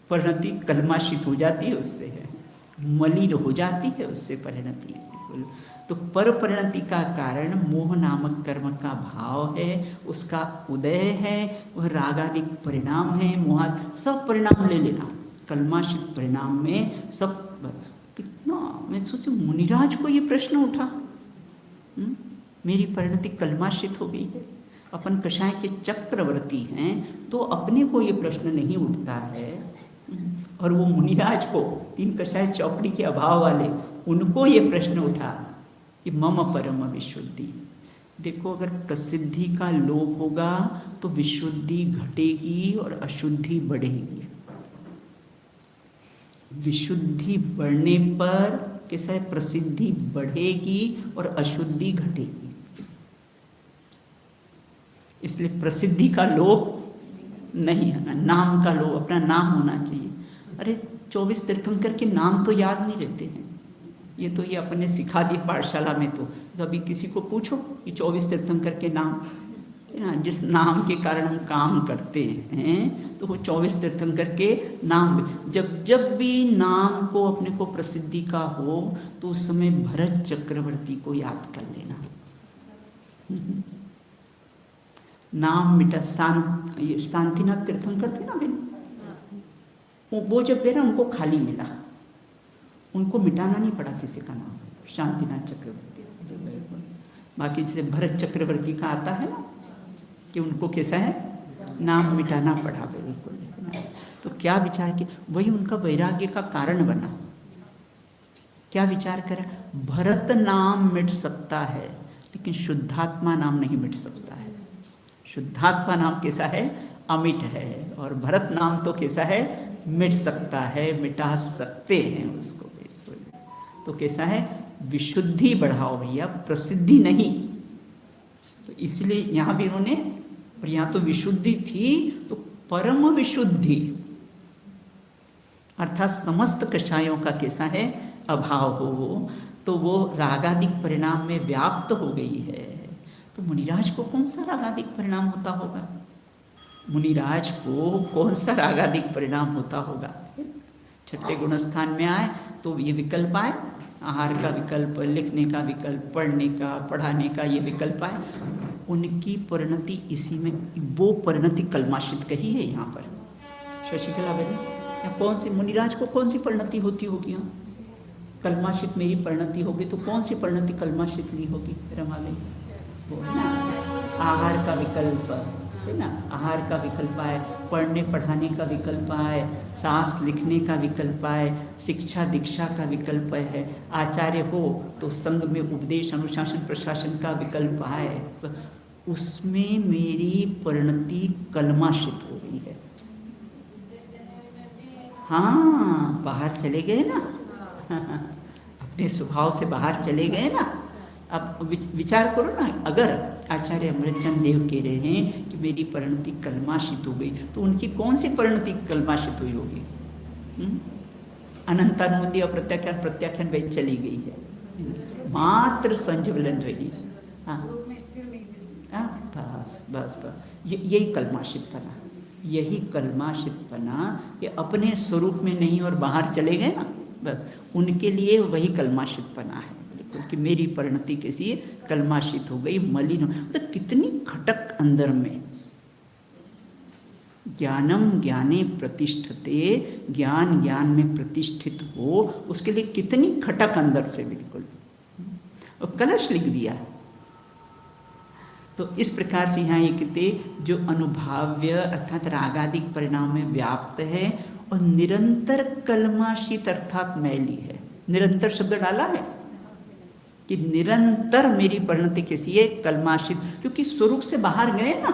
परिणति कलमाशित हो जाती है, उससे है मलिन हो जाती है, उससे परिणति। तो पर परिणति का कारण मोह नामक कर्म का भाव है, उसका उदय है, वह रागादिक परिणाम है। मोह सब परिणाम ले लेना, कलमाशित परिणाम में सब। कितना मैं सोचूं मुनिराज को ये प्रश्न उठा, मेरी परिणति कलमाशित हो गई है। अपन कषाय के चक्रवर्ती हैं तो अपने को ये प्रश्न नहीं उठता है, और वो मुनिराज को, 3 कषाय चौकड़ी के अभाव वाले, उनको ये प्रश्न उठा कि मम परम विशुद्धि। देखो अगर प्रसिद्धि का लोभ होगा तो विशुद्धि घटेगी और अशुद्धि बढ़ेगी। विशुद्धि बढ़ने पर कैसा है, प्रसिद्धि बढ़ेगी और अशुद्धि घटेगी। इसलिए प्रसिद्धि का लोभ नहीं है, नाम का लोभ, अपना नाम होना चाहिए। अरे 24 तीर्थंकर के नाम तो याद नहीं रहते हैं, ये तो ये अपने सिखा दी पाठशाला में। तो कभी किसी को पूछो कि 24 तीर्थंकर के नाम, जिस नाम के कारण हम काम करते हैं, तो वो 24 तीर्थंकर के नाम। जब जब भी नाम को अपने को प्रसिद्धि का हो तो उस समय भरत चक्रवर्ती को याद कर लेना। नाम मिटा, शांतिनाथ तीर्थंकर थे ना बहन, वो जब गए ना उनको खाली मिला, उनको मिटाना नहीं पड़ा किसी का नाम, शांतिनाथ चक्रवर्ती। बाकी जैसे भरत चक्रवर्ती का आता है ना कि उनको कैसा है, नाम मिटाना पड़ा बिल्कुल। तो क्या विचार किया, वही उनका वैराग्य का कारण बना। क्या विचार करा, भरत नाम मिट सकता है लेकिन शुद्धात्मा नाम नहीं मिट सकता है। शुद्धात्मा नाम कैसा है, अमिट है, और भरत नाम तो कैसा है, मिट सकता है, मिटा सकते हैं उसको। तो कैसा है, विशुद्धि बढ़ाओ भैया, प्रसिद्धि नहीं। तो इसलिए यहाँ भी इन्होंने, और यहाँ तो विशुद्धि थी तो परम विशुद्धि अर्थात समस्त कषायों का कैसा है, अभाव हो, तो वो रागादिक परिणाम में व्याप्त हो गई है। तो मुनिराज को कौन सा रागादिक परिणाम होता होगा, मुनिराज को कौन सा रागादिक परिणाम होता होगा। छठे गुणस्थान में आए तो ये विकल्प आए, आहार का विकल्प, लिखने का विकल्प, पढ़ने का, पढ़ाने का, ये विकल्प आए। उनकी परिणति इसी में, वो परिणति कलमाशित कही है यहाँ पर शशिकला बहन। कौन सी, मुनिराज को कौन सी परिणति होती होगी, यहाँ कलमाशित मेरी परिणति होगी, तो कौन सी परिणति कलमाशित ली होगी रमाले, वो है ना आहार का विकल्प है ना, आहार का विकल्प आए, पढ़ने पढ़ाने का विकल्प आए, शास्त्र लिखने का विकल्प आए, शिक्षा दीक्षा का विकल्प है, आचार्य हो तो संघ में उपदेश अनुशासन प्रशासन का विकल्प आए, उसमें मेरी परिणति कलमाशित हो गई है। हाँ, बाहर चले गए ना अपने स्वभाव से बाहर चले गए ना। अब विचार करो ना, अगर आचार्य अमृतचंद देव कह रहे हैं कि मेरी परिणति कलमाशित हो गई, तो उनकी कौन सी परिणति कलमाशित हुई होगी, अनंतानुबंधी और प्रत्याख्यान प्रत्याख्यान वही चली गई है, मात्र संजवलन रही। हाँ बस बस बस, यही कलमाशितपना, यही कलमाशितपना, ये अपने स्वरूप में नहीं और बाहर चले गए ना, बस उनके लिए वही कलमाशितपना है कि मेरी परिणति कैसी है, कलमाशित हो गई, मलिन हो। तो कितनी खटक अंदर में, ज्ञानम ज्ञाने प्रतिष्ठते, ज्ञान ज्ञान में प्रतिष्ठित हो, उसके लिए कितनी खटक अंदर से बिल्कुल, और कलश लिख दिया। तो इस प्रकार से यहाँ ये कहते, जो अनुभाव्य अर्थात रागादिक परिणाम में व्याप्त है और निरंतर कलमाशित अर्थात मैली है। निरंतर शब्द डाला है कि निरंतर मेरी परिणति कैसी है, कलमाशित, क्योंकि स्वरूप से बाहर गए ना,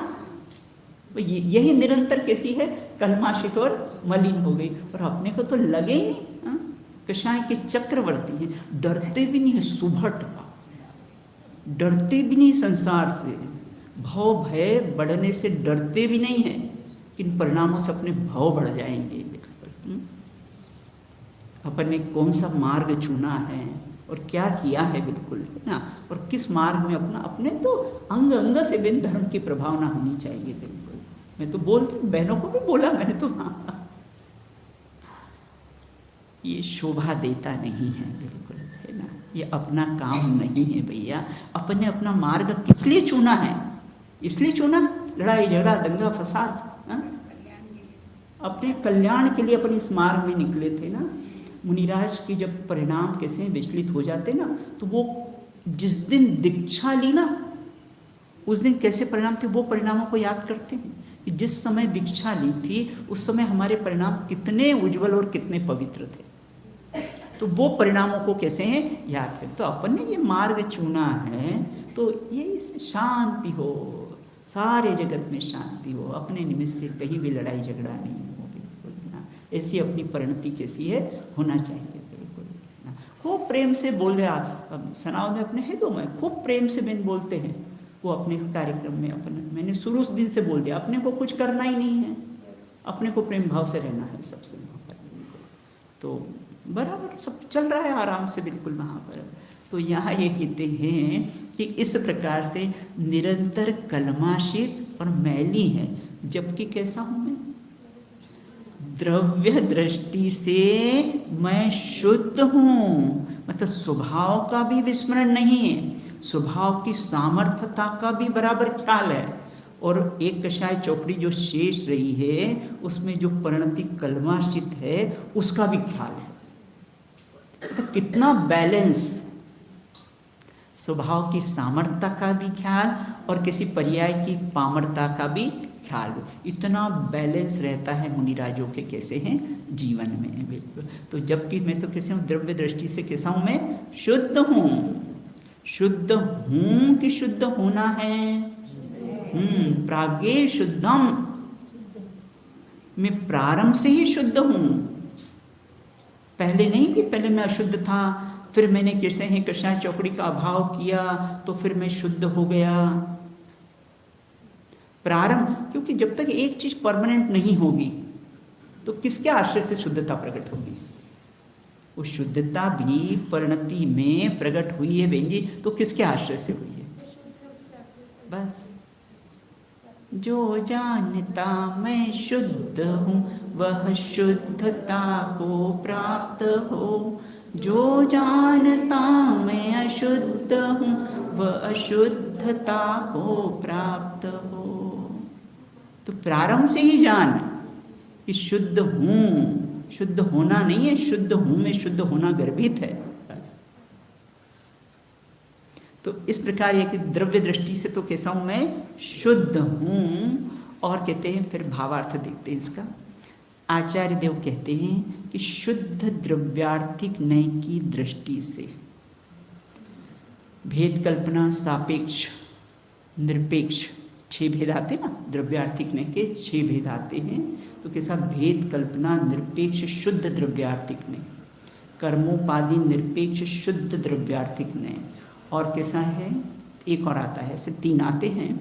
यही निरंतर कैसी है, कलमाशित और मलिन हो गई। और अपने को तो लगे ही नहीं, कषाय के चक्रवर्ती हैं, डरते भी नहीं है सुभट, डरते भी नहीं संसार से, भव भय बढ़ने से डरते भी नहीं है, इन परिणामों से अपने भाव बढ़ जाएंगे। अपन ने कौन सा मार्ग चुना है और क्या किया है बिल्कुल, है ना, और किस मार्ग में अपना, अपने तो अंग अंग से बिन धर्म की प्रभावना होनी चाहिए बिल्कुल। मैं तो बोलती, बहनों को भी बोला मैंने तो, हाँ, ये शोभा देता नहीं है बिल्कुल, है ना, ये अपना काम नहीं है भैया। अपने अपना मार्ग किस लिए चुना है, इसलिए चुना, लड़ाई झगड़ा दंगा फसाद, अपने कल्याण के लिए अपन इस मार्ग में निकले थे ना। मुनिराज की जब परिणाम कैसे विचलित हो जाते ना, तो वो जिस दिन दीक्षा ली ना, उस दिन कैसे परिणाम थे, वो परिणामों को याद करते हैं कि जिस समय दीक्षा ली थी उस समय हमारे परिणाम कितने उज्जवल और कितने पवित्र थे। तो वो परिणामों को कैसे हैं याद करें। तो अपन ने ये मार्ग चुना है, तो ये शांति हो, सारे जगत में शांति हो, अपने निमित्त से कहीं भी लड़ाई झगड़ा नहीं हो बिल्कुल ना, ऐसी अपनी परिणति कैसी है होना चाहिए। बिल्कुल खूब प्रेम से बोल रहे आप सनाव में अपने हितों में खूब प्रेम से बिन बोलते हैं वो अपने कार्यक्रम में। अपने मैंने शुरू दिन से बोल दिया अपने को कुछ करना ही नहीं है, अपने को प्रेम भाव से रहना है सबसे वहाँ पर। तो बराबर सब चल रहा है आराम से बिल्कुल वहाँ पर। तो यहाँ ये कहते हैं कि इस प्रकार से निरंतर कलमाशित और मैली है, जबकि कैसा हूँ मैं? द्रव्य दृष्टि से मैं शुद्ध हूँ, मतलब स्वभाव का भी विस्मरण नहीं है, स्वभाव की सामर्थ्यता का भी बराबर ख्याल है। और एक कषाय चौकड़ी जो शेष रही है उसमें जो परिणति कलमाश्रित है उसका भी ख्याल है। तो कितना बैलेंस, स्वभाव की सामर्थ्यता का भी ख्याल और किसी पर्याय की पामरता का भी ख्याल, इतना बैलेंस रहता है मुनिराजों के कैसे हैं जीवन में। बिल्कुल तो जबकि मैं तो कैसे हूँ द्रव्य दृष्टि से कैसा हूँ मैं? शुद्ध हूँ। शुद्ध हूँ कि शुद्ध होना है? प्रागे शुद्धम, मैं प्रारंभ से ही शुद्ध हूँ, पहले नहीं कि पहले मैं अशुद्ध था फिर मैंने कैसे हैं कषाय चौकड़ी का अभाव किया तो फिर मैं शुद्ध हो गया। प्रारंभ, क्योंकि जब तक एक चीज परमानेंट नहीं होगी तो किसके आश्रय से शुद्धता प्रकट होगी? वो शुद्धता भी परिणति में प्रकट हुई है बेंजी, तो किसके आश्रय से हुई है? बस जो जानता मैं शुद्ध हूँ वह शुद्धता को प्राप्त हो, जो जानता मैं अशुद्ध हूँ वह अशुद्धता को प्राप्त हो। तो प्रारंभ से ही जान कि शुद्ध हूँ, शुद्ध होना नहीं है, शुद्ध हूँ में शुद्ध होना गर्भित है। तो इस प्रकार ये कि द्रव्य दृष्टि से तो कैसा हूँ मैं? शुद्ध हूँ। और कहते हैं फिर भावार्थ देखते हैं इसका। आचार्य देव कहते हैं कि शुद्ध द्रव्यार्थिक नय की दृष्टि से भेद कल्पना सापेक्ष निरपेक्ष 6 भेद आते ना, द्रव्यार्थिक नय के 6 भेद आते हैं। तो कैसा भेद कल्पना निरपेक्ष शुद्ध द्रव्यार्थिक नय, कर्मोपाधि निरपेक्ष शुद्ध द्रव्यार्थिक नय, और कैसा है एक और आता है, ऐसे 3 आते हैं।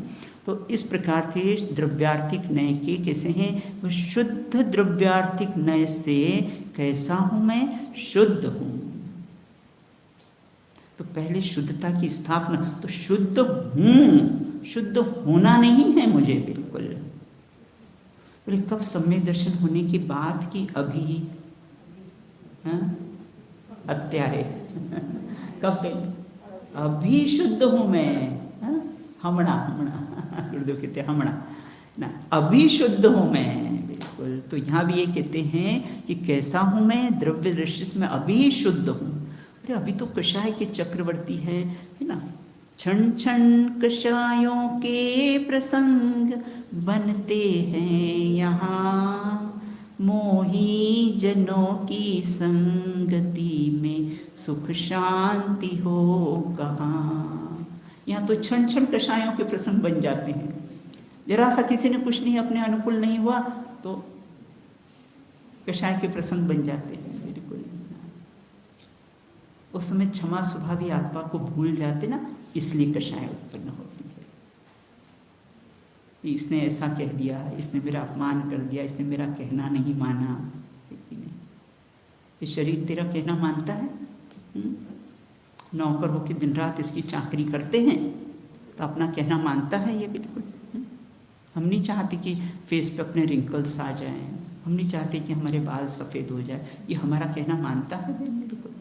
तो इस प्रकार से द्रव्यार्थिक नय के कैसे हैं? वो शुद्ध द्रव्यार्थिक नय से कैसा हूँ मैं? शुद्ध हूँ। तो पहले शुद्धता की स्थापना, तो शुद्ध हूँ, शुद्ध होना नहीं है मुझे बिल्कुल। बोले कब सम्यक दर्शन होने की बात की? अभी अत्यारे कब? अभी शुद्ध हूँ मैं, हमणा हमणा गुरुदेव कहते हैं हमणा ना, अभी शुद्ध हूँ मैं बिल्कुल। तो यहाँ भी ये कहते हैं कि कैसा हूँ मैं? द्रव्य दृष्टि से मैं अभी शुद्ध हूँ। अरे अभी तो कषाय के चक्रवर्ती है ना, क्षण क्षण कषायों के प्रसंग बनते हैं यहाँ, मोही जनों की संगति में सुख शांति हो कहाँ। यहाँ तो क्षण क्षण कषायों के प्रसंग बन जाते हैं। जरा सा किसी ने कुछ नहीं अपने अनुकूल नहीं हुआ तो कषाय के प्रसंग बन जाते हैं बिल्कुल। उस समय क्षमा स्वभावी आत्मा को भूल जाते ना, इसलिए कषाय उत्पन्न होती है। इसने ऐसा कह दिया, इसने मेरा अपमान कर दिया, इसने मेरा कहना नहीं माना। ये शरीर तेरा कहना मानता है? नौकर होकर दिन रात इसकी चाकरी करते हैं तो अपना कहना मानता है ये बिल्कुल। हम नहीं चाहते कि फेस पे अपने रिंकल्स आ जाएं, हम नहीं चाहते कि हमारे बाल सफ़ेद हो जाए, ये हमारा कहना मानता है बिल्कुल।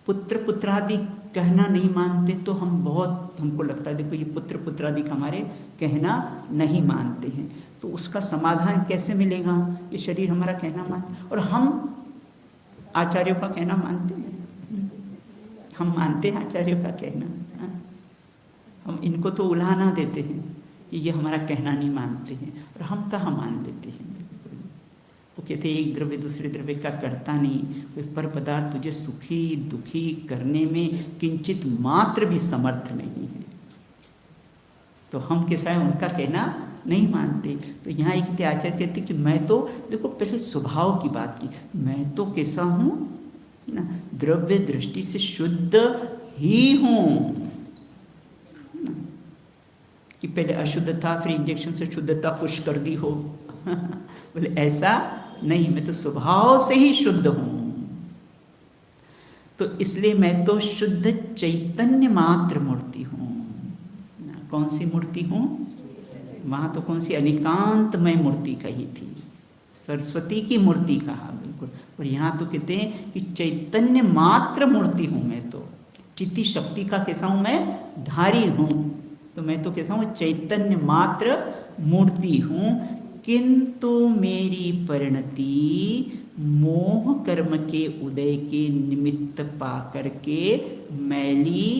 पुत्र पुत्रादि कहना नहीं मानते तो हम बहुत, हमको लगता है देखो ये पुत्र पुत्रादि हमारे कहना नहीं मानते हैं, तो उसका समाधान कैसे मिलेगा? ये शरीर हमारा कहना मानता, और हम आचार्यों का कहना मानते हैं, हम मानते हैं आचार्यों का कहना। हम इनको तो उलाहना देते हैं कि ये हमारा कहना नहीं मानते हैं, और हम कहाँ मान लेते हैं। वो कहते हैं एक द्रव्य दूसरे द्रव्य का करता नहीं, कोई पर पदार्थ तुझे सुखी दुखी करने में किंचित मात्र भी समर्थ नहीं है। तो हम कैसा है उनका कहना नहीं मानते। तो यहाँ एक आचार्य कहते कि मैं तो, देखो पहले स्वभाव की बात की, मैं तो कैसा हूँ ना, द्रव्य दृष्टि से शुद्ध ही हूँ। कि पहले अशुद्ध था, फिर इंजेक्शन से शुद्धता पुश कर दी हो बोले ऐसा नहीं, मैं तो स्वभाव से ही शुद्ध हूँ। तो इसलिए मैं तो शुद्ध चैतन्य मात्र मूर्ति हूँ। कौन सी मूर्ति हूँ? वहाँ तो कौन सी अनिकांतमय मूर्ति कही थी, सरस्वती की मूर्ति कहा बिल्कुल। और यहाँ तो कहते हैं कि चैतन्य मात्र मूर्ति हूँ मैं तो। चित्ती शक्ति का कैसा हूँ मैं? धारी हूँ। तो मैं तो कैसा हूँ? चैतन्य मात्र मूर्ति हूँ। किंतु मेरी परिणति मोह कर्म के उदय के निमित्त पा करके मैली,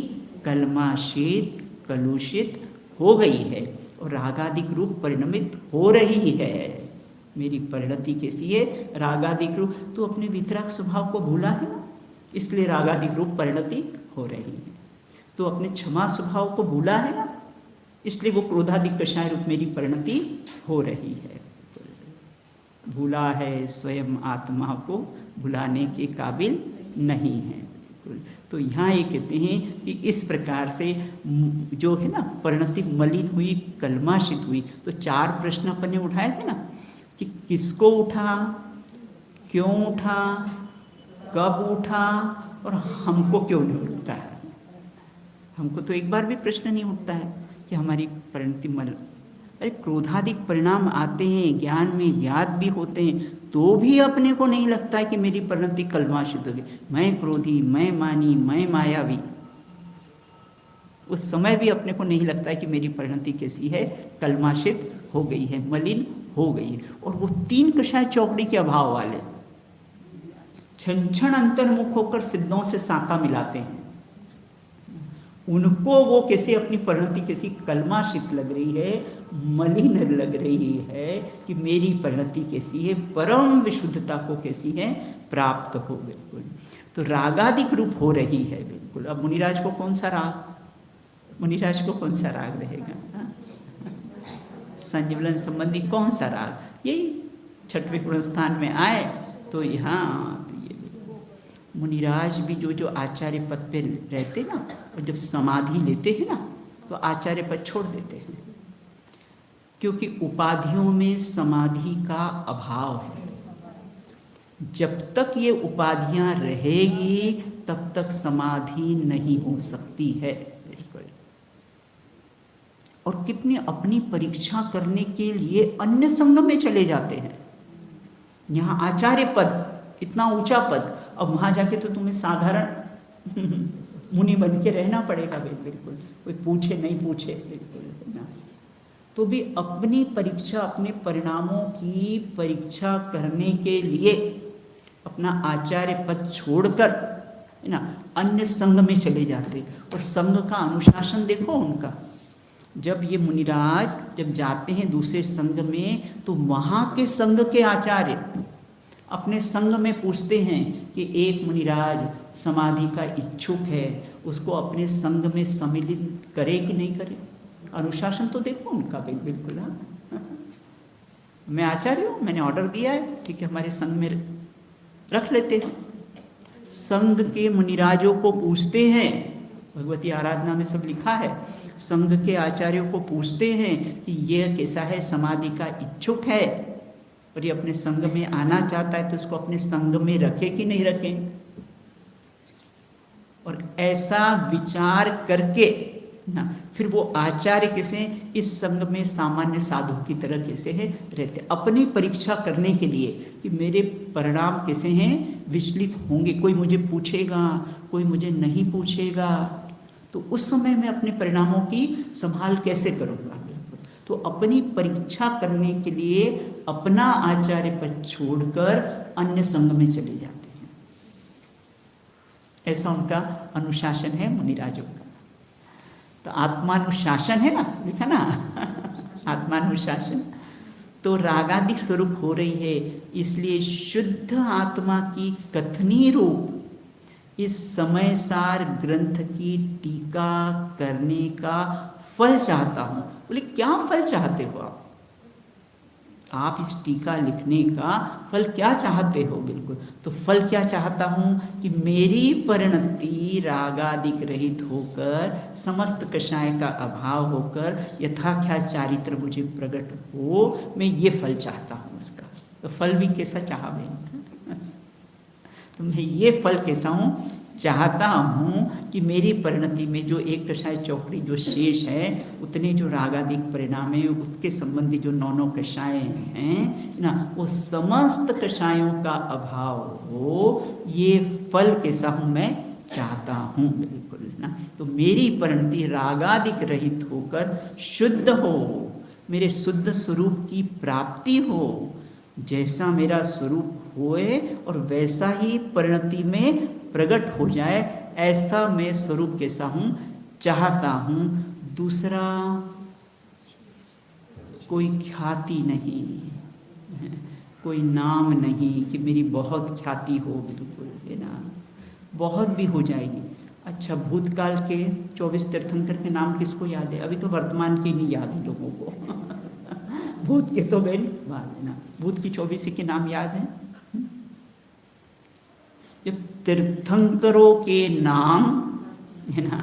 कलमाशित, कलुषित हो गई है और रागादिक रूप परिणमित हो रही है। मेरी परिणति कैसी है? रागादिक रूप। तो अपने वितराग स्वभाव को भूला है ना, इसलिए रागादिक रूप परिणति हो रही है। तो अपने क्षमा स्वभाव को भूला है ना, इसलिए वो क्रोधादिक कषाय रूप मेरी परिणति हो रही है। भूला है स्वयं आत्मा को, भुलाने के काबिल नहीं है। तो यहाँ ये कहते हैं कि इस प्रकार से जो है ना परिणति मलिन हुई, कलमाशित हुई। तो 4 प्रश्न अपन ने उठाए थे ना कि किसको उठा, क्यों उठा, कब उठा और हमको क्यों नहीं उठता है। हमको तो एक बार भी प्रश्न नहीं उठता है कि हमारी परिणति अरे क्रोधादिक परिणाम आते हैं, ज्ञान में ज्ञात भी होते हैं, तो भी अपने को नहीं लगता है कि मेरी परिणति कलमाशित हो गई। मैं क्रोधी, मैं मानी, मैं मायावी, उस समय भी अपने को नहीं लगता है कि मेरी परिणति कैसी है? कलमाशित हो गई है, मलिन हो गई है। और वो 3 कषाय चौकड़ी के अभाव वाले क्षण क्षण अंतर्मुख होकर सिद्धों से शाखा मिलाते हैं, उनको वो कैसे अपनी परिणति कैसी कलमाशित लग रही है, मलिन लग रही है कि मेरी परिणति कैसी है, परम विशुद्धता को कैसी है प्राप्त हो। बिल्कुल तो रागादिक रूप हो रही है बिल्कुल। अब मुनिराज को कौन सा राग, मुनिराज को कौन सा राग रहेगा? संजीवलन संबंधी कौन सा राग? यही 6वें गुण स्थान में आए तो यहाँ मुनिराज भी जो आचार्य पद पे रहते ना, और जब समाधि लेते हैं ना तो आचार्य पद छोड़ देते हैं, क्योंकि उपाधियों में समाधि का अभाव है। जब तक ये उपाधियां रहेगी तब तक समाधि नहीं हो सकती है। और कितने अपनी परीक्षा करने के लिए अन्य संघ में चले जाते हैं। यहाँ आचार्य पद इतना ऊंचा पद, अब वहां जाके तो तुम्हें साधारण मुनि बन के रहना पड़ेगा। बिल्कुल कोई पूछे नहीं पूछे बिल्कुल ना, तो भी अपनी परीक्षा, अपने परिणामों की परीक्षा करने के लिए अपना आचार्य पद छोड़कर है ना अन्य संघ में चले जाते। और संघ का अनुशासन देखो उनका, जब ये मुनिराज जब जाते हैं दूसरे संघ में तो वहाँ के संघ के आचार्य अपने संघ में पूछते हैं कि एक मुनिराज समाधि का इच्छुक है, उसको अपने संघ में सम्मिलित करे कि नहीं करे। अनुशासन तो देखो उनका बिल्कुल। मैं आचार्य हूँ, मैंने ऑर्डर दिया है, ठीक है हमारे संघ में रख लेते हैं। संघ के मुनिराजों को पूछते हैं, भगवती आराधना में सब लिखा है, संघ के आचार्यों को पूछते हैं कि यह कैसा है, समाधि का इच्छुक है और ये अपने संघ में आना चाहता है, तो उसको अपने संघ में रखे कि नहीं रखें। और ऐसा विचार करके ना फिर वो आचार्य कैसे इस संघ में सामान्य साधु की तरह कैसे है रहते, अपनी परीक्षा करने के लिए कि मेरे परिणाम कैसे हैं, विचलित होंगे, कोई मुझे पूछेगा, कोई मुझे नहीं पूछेगा, तो उस समय मैं अपने परिणामों की संभाल कैसे करूँगा। तो अपनी परीक्षा करने के लिए अपना आचार्य पद छोड़कर अन्य संघ में चले जाते हैं। ऐसा उनका अनुशासन है मुनिराजों का। तो आत्मानुशासन है ना, लिखा ना आत्मानुशासन। तो रागादिक स्वरूप हो रही है, इसलिए शुद्ध आत्मा की कथनी रूप इस समय सार ग्रंथ की टीका करने का फल चाहता हूँ। बोले क्या फल चाहते हो आप? आप इस टीका लिखने का फल क्या चाहते हो? बिल्कुल, तो फल क्या चाहता हूँ कि मेरी परिणति रागादिक रहित होकर, समस्त कषाय का अभाव होकर यथाख्या चारित्र मुझे प्रकट हो, मैं ये फल चाहता हूँ उसका। तो फल भी कैसा चाहा मैंने? तो मैं ये फल कैसा हूँ? चाहता हूँ कि मेरी परिणति में जो एक कषाय चौकड़ी जो शेष है, उतने जो रागादिक परिणाम है, उसके संबंधी जो 9 कषाय हैं ना, वो समस्त कषायों का अभाव हो, ये फल कैसा हूँ मैं चाहता हूँ। बिल्कुल ना, तो मेरी परिणति रागादिक रहित होकर शुद्ध हो, मेरे शुद्ध स्वरूप की प्राप्ति हो, जैसा मेरा स्वरूप होए और वैसा ही परिणति में प्रकट हो जाए, ऐसा मैं स्वरूप कैसा हूँ चाहता हूँ। दूसरा, कोई ख्याति नहीं, कोई नाम नहीं कि मेरी बहुत ख्याति हो, बिल्कुल है ना, बहुत भी हो जाएगी। अच्छा, भूतकाल के 24 तीर्थंकर के नाम किसको याद है? अभी तो वर्तमान की नहीं याद है लोगों को। भूत के तो गए बाद ना, भूत की 24 के नाम याद हैं? जब तीर्थंकरों के नाम है ना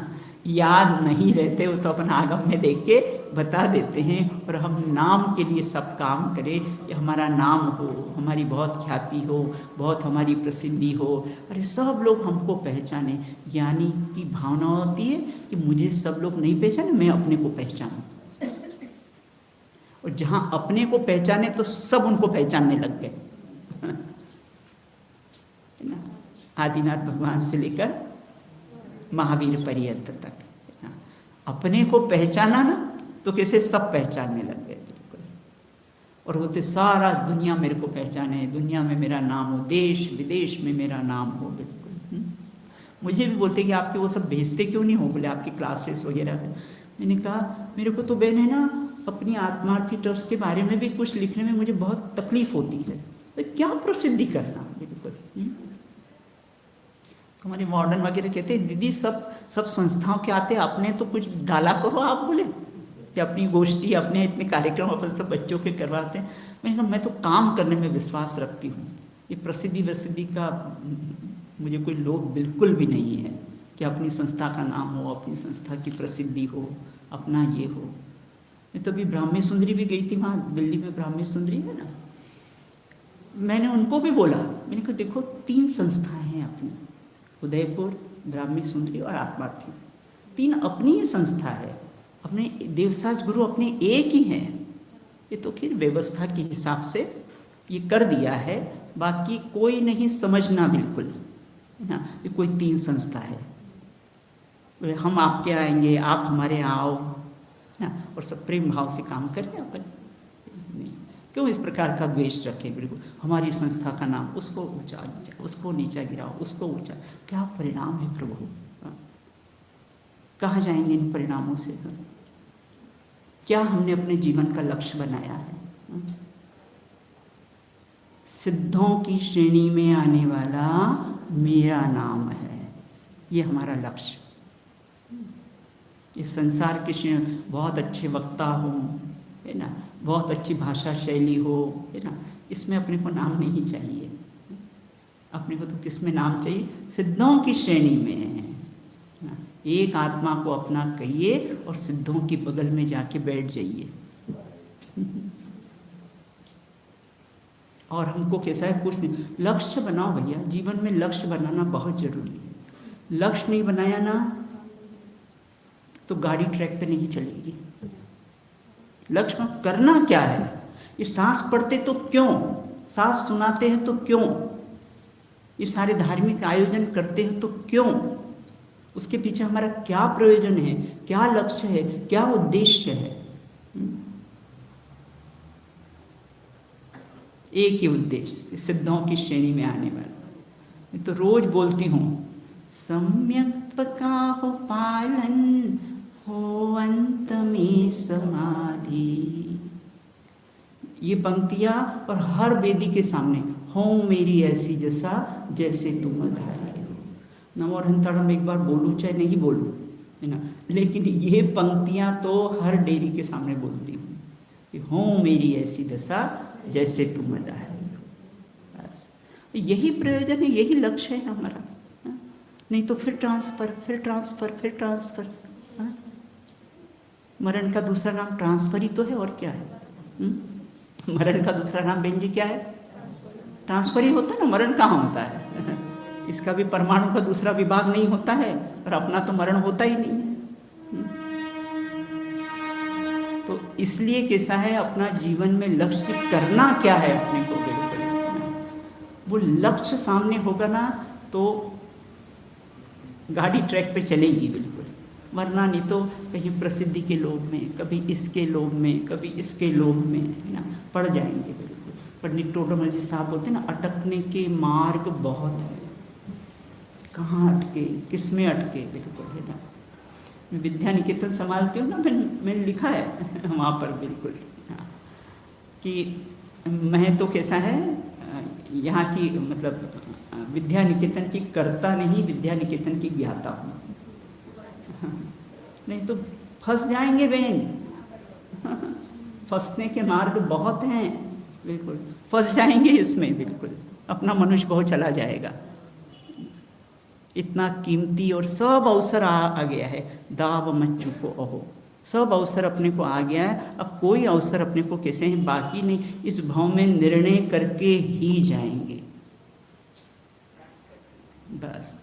याद नहीं रहते, वो तो अपना आगम में देख के बता देते हैं, और हम नाम के लिए सब काम करें कि हमारा नाम हो, हमारी बहुत ख्याति हो, बहुत हमारी प्रसिद्धि हो, अरे सब लोग हमको पहचाने। ज्ञानी की भावना होती है कि मुझे सब लोग नहीं पहचाने, मैं अपने को पहचानूं, और जहाँ अपने को पहचाने तो सब उनको पहचानने लग गए। आदिनाथ भगवान से लेकर महावीर पर्यंत तक अपने को पहचाना ना, तो कैसे सब पहचानने लग गए बिल्कुल। और वो तो सारा दुनिया मेरे को पहचाने, दुनिया में मेरा नाम हो, देश विदेश में मेरा नाम हो, बिल्कुल। मुझे भी बोलते कि आपके वो सब भेजते क्यों नहीं हो, बोले आपकी क्लासेस वगैरह में। मैंने कहा मेरे को तो बहन है ना, अपनी आत्मार्थी ट्रस्ट के बारे में भी कुछ लिखने में मुझे बहुत तकलीफ होती है, तो क्या प्रसिद्धि करना, बिल्कुल। हमारे मॉडर्न वगैरह कहते हैं दीदी सब संस्थाओं के आते, अपने तो कुछ डाला करो आप, बोले कि अपनी गोष्ठी, अपने इतने कार्यक्रम अपन सब बच्चों के करवाते हैं। मैंने कहा मैं तो काम करने में विश्वास रखती हूँ, ये प्रसिद्धि का मुझे कोई लोभ बिल्कुल भी नहीं है कि अपनी संस्था का नाम हो, अपनी संस्था की प्रसिद्धि हो, अपना ये हो। मैं तो अभी ब्राह्मी सुंदरी भी गई थी, वहाँ दिल्ली में ब्राह्मी सुंदरी है ना, मैंने उनको भी बोला, मैंने कहा देखो 3 संस्थाएं हैं अपनी, उदयपुर, ब्राह्मी सुंदरी और आत्मार्थी, 3 अपनी ही संस्था है, अपने देवसास गुरु अपने एक ही हैं। ये तो फिर व्यवस्था के हिसाब से ये कर दिया है, बाकी कोई नहीं समझना बिल्कुल है ना, ये कोई 3 संस्था है, हम आपके आएंगे, आप हमारे यहाँ आओ ना, और सब प्रेम भाव से काम करें अपन, क्यों इस प्रकार का द्वेष रखें। बिल्कुल हमारी संस्था का नाम, उसको ऊंचा नीचा, उसको नीचा गिराओ, उसको ऊंचा, क्या परिणाम है प्रभु? कहाँ जाएंगे इन परिणामों से? क्या हमने अपने जीवन का लक्ष्य बनाया है? सिद्धों की श्रेणी में आने वाला मेरा नाम है, ये हमारा लक्ष्य। इस संसार की श्रेणी बहुत अच्छे वक्ता हो, है ना, बहुत अच्छी भाषा शैली हो, है ना, इसमें अपने को नाम नहीं चाहिए। अपने को तो किस में नाम चाहिए? सिद्धों की श्रेणी में है ना, एक आत्मा को अपना कहिए और सिद्धों की बगल में जाके बैठ जाइए। और हमको कैसा है, कुछ नहीं, लक्ष्य बनाओ भैया, जीवन में लक्ष्य बनाना बहुत जरूरी है। लक्ष्य नहीं बनाया ना तो गाड़ी ट्रैक पे नहीं चलेगी। लक्ष्य करना क्या है? ये सांस पढ़ते तो क्यों, सांस सुनाते हैं तो क्यों, ये सारे धार्मिक आयोजन करते हैं तो क्यों, उसके पीछे हमारा क्या प्रयोजन है, क्या लक्ष्य है, क्या उद्देश्य है? एक ही उद्देश्य, सिद्धों की श्रेणी में आने वाला। मैं तो रोज बोलती हूँ, सम्यक का हो पालन हो अंत में समाधि। ये पंक्तियाँ और हर वेदी के सामने, हो मेरी ऐसी जैसा जैसे तुम धारी हो। नमो अरहंताणम एक बार बोलूँ चाहे नहीं बोलूँ, है ना, लेकिन ये पंक्तियाँ तो हर डेरी के सामने बोलती हूँ कि हो मेरी ऐसी दशा जैसे तू मदा है। बस यही प्रयोजन है, यही लक्ष्य है हमारा। नहीं तो फिर ट्रांसफर, फिर ट्रांसफर, फिर ट्रांसफर। मरण का दूसरा नाम ट्रांसफर ही तो है, और क्या है? मरण का दूसरा नाम बेंजी क्या है? ट्रांसफर ही होता है ना, मरण कहाँ होता है? इसका भी परमाणु का दूसरा विभाग नहीं होता है, और अपना तो मरण होता ही नहीं है। तो इसलिए कैसा है, अपना जीवन में लक्ष्य करना क्या है अपने को, वो लक्ष्य सामने होगा ना तो गाड़ी ट्रैक पे चलेगी बिल्कुल, वरना नहीं तो कहीं प्रसिद्धि के लोभ में, कभी इसके लोभ में, कभी इसके लोभ में, है ना, पड़ जाएंगे बिल्कुल। पंडित टोडरमल जी साहब बोलते हैं ना, अटकने के मार्ग बहुत है। कहाँ अटके, किस में अटके, बिल्कुल, है ना। मैं विद्या निकेतन संभालती हूँ ना, मैंने लिखा है वहाँ पर बिल्कुल कि मैं तो कैसा है, यहाँ की मतलब विद्या निकेतन की कर्ता नहीं, विद्या निकेतन की ज्ञाता हूँ। नहीं तो फंस जाएंगे बहन, फंसने के मार्ग बहुत हैं, बिल्कुल फंस जाएंगे इसमें, बिल्कुल अपना मनुष्य बहुत चला जाएगा। इतना कीमती और सब अवसर आ गया है, दाव मत चुको अहो, सब अवसर अपने को आ गया है। अब कोई अवसर अपने को कैसे हैं बाकी नहीं, इस भाव में निर्णय करके ही जाएंगे। बस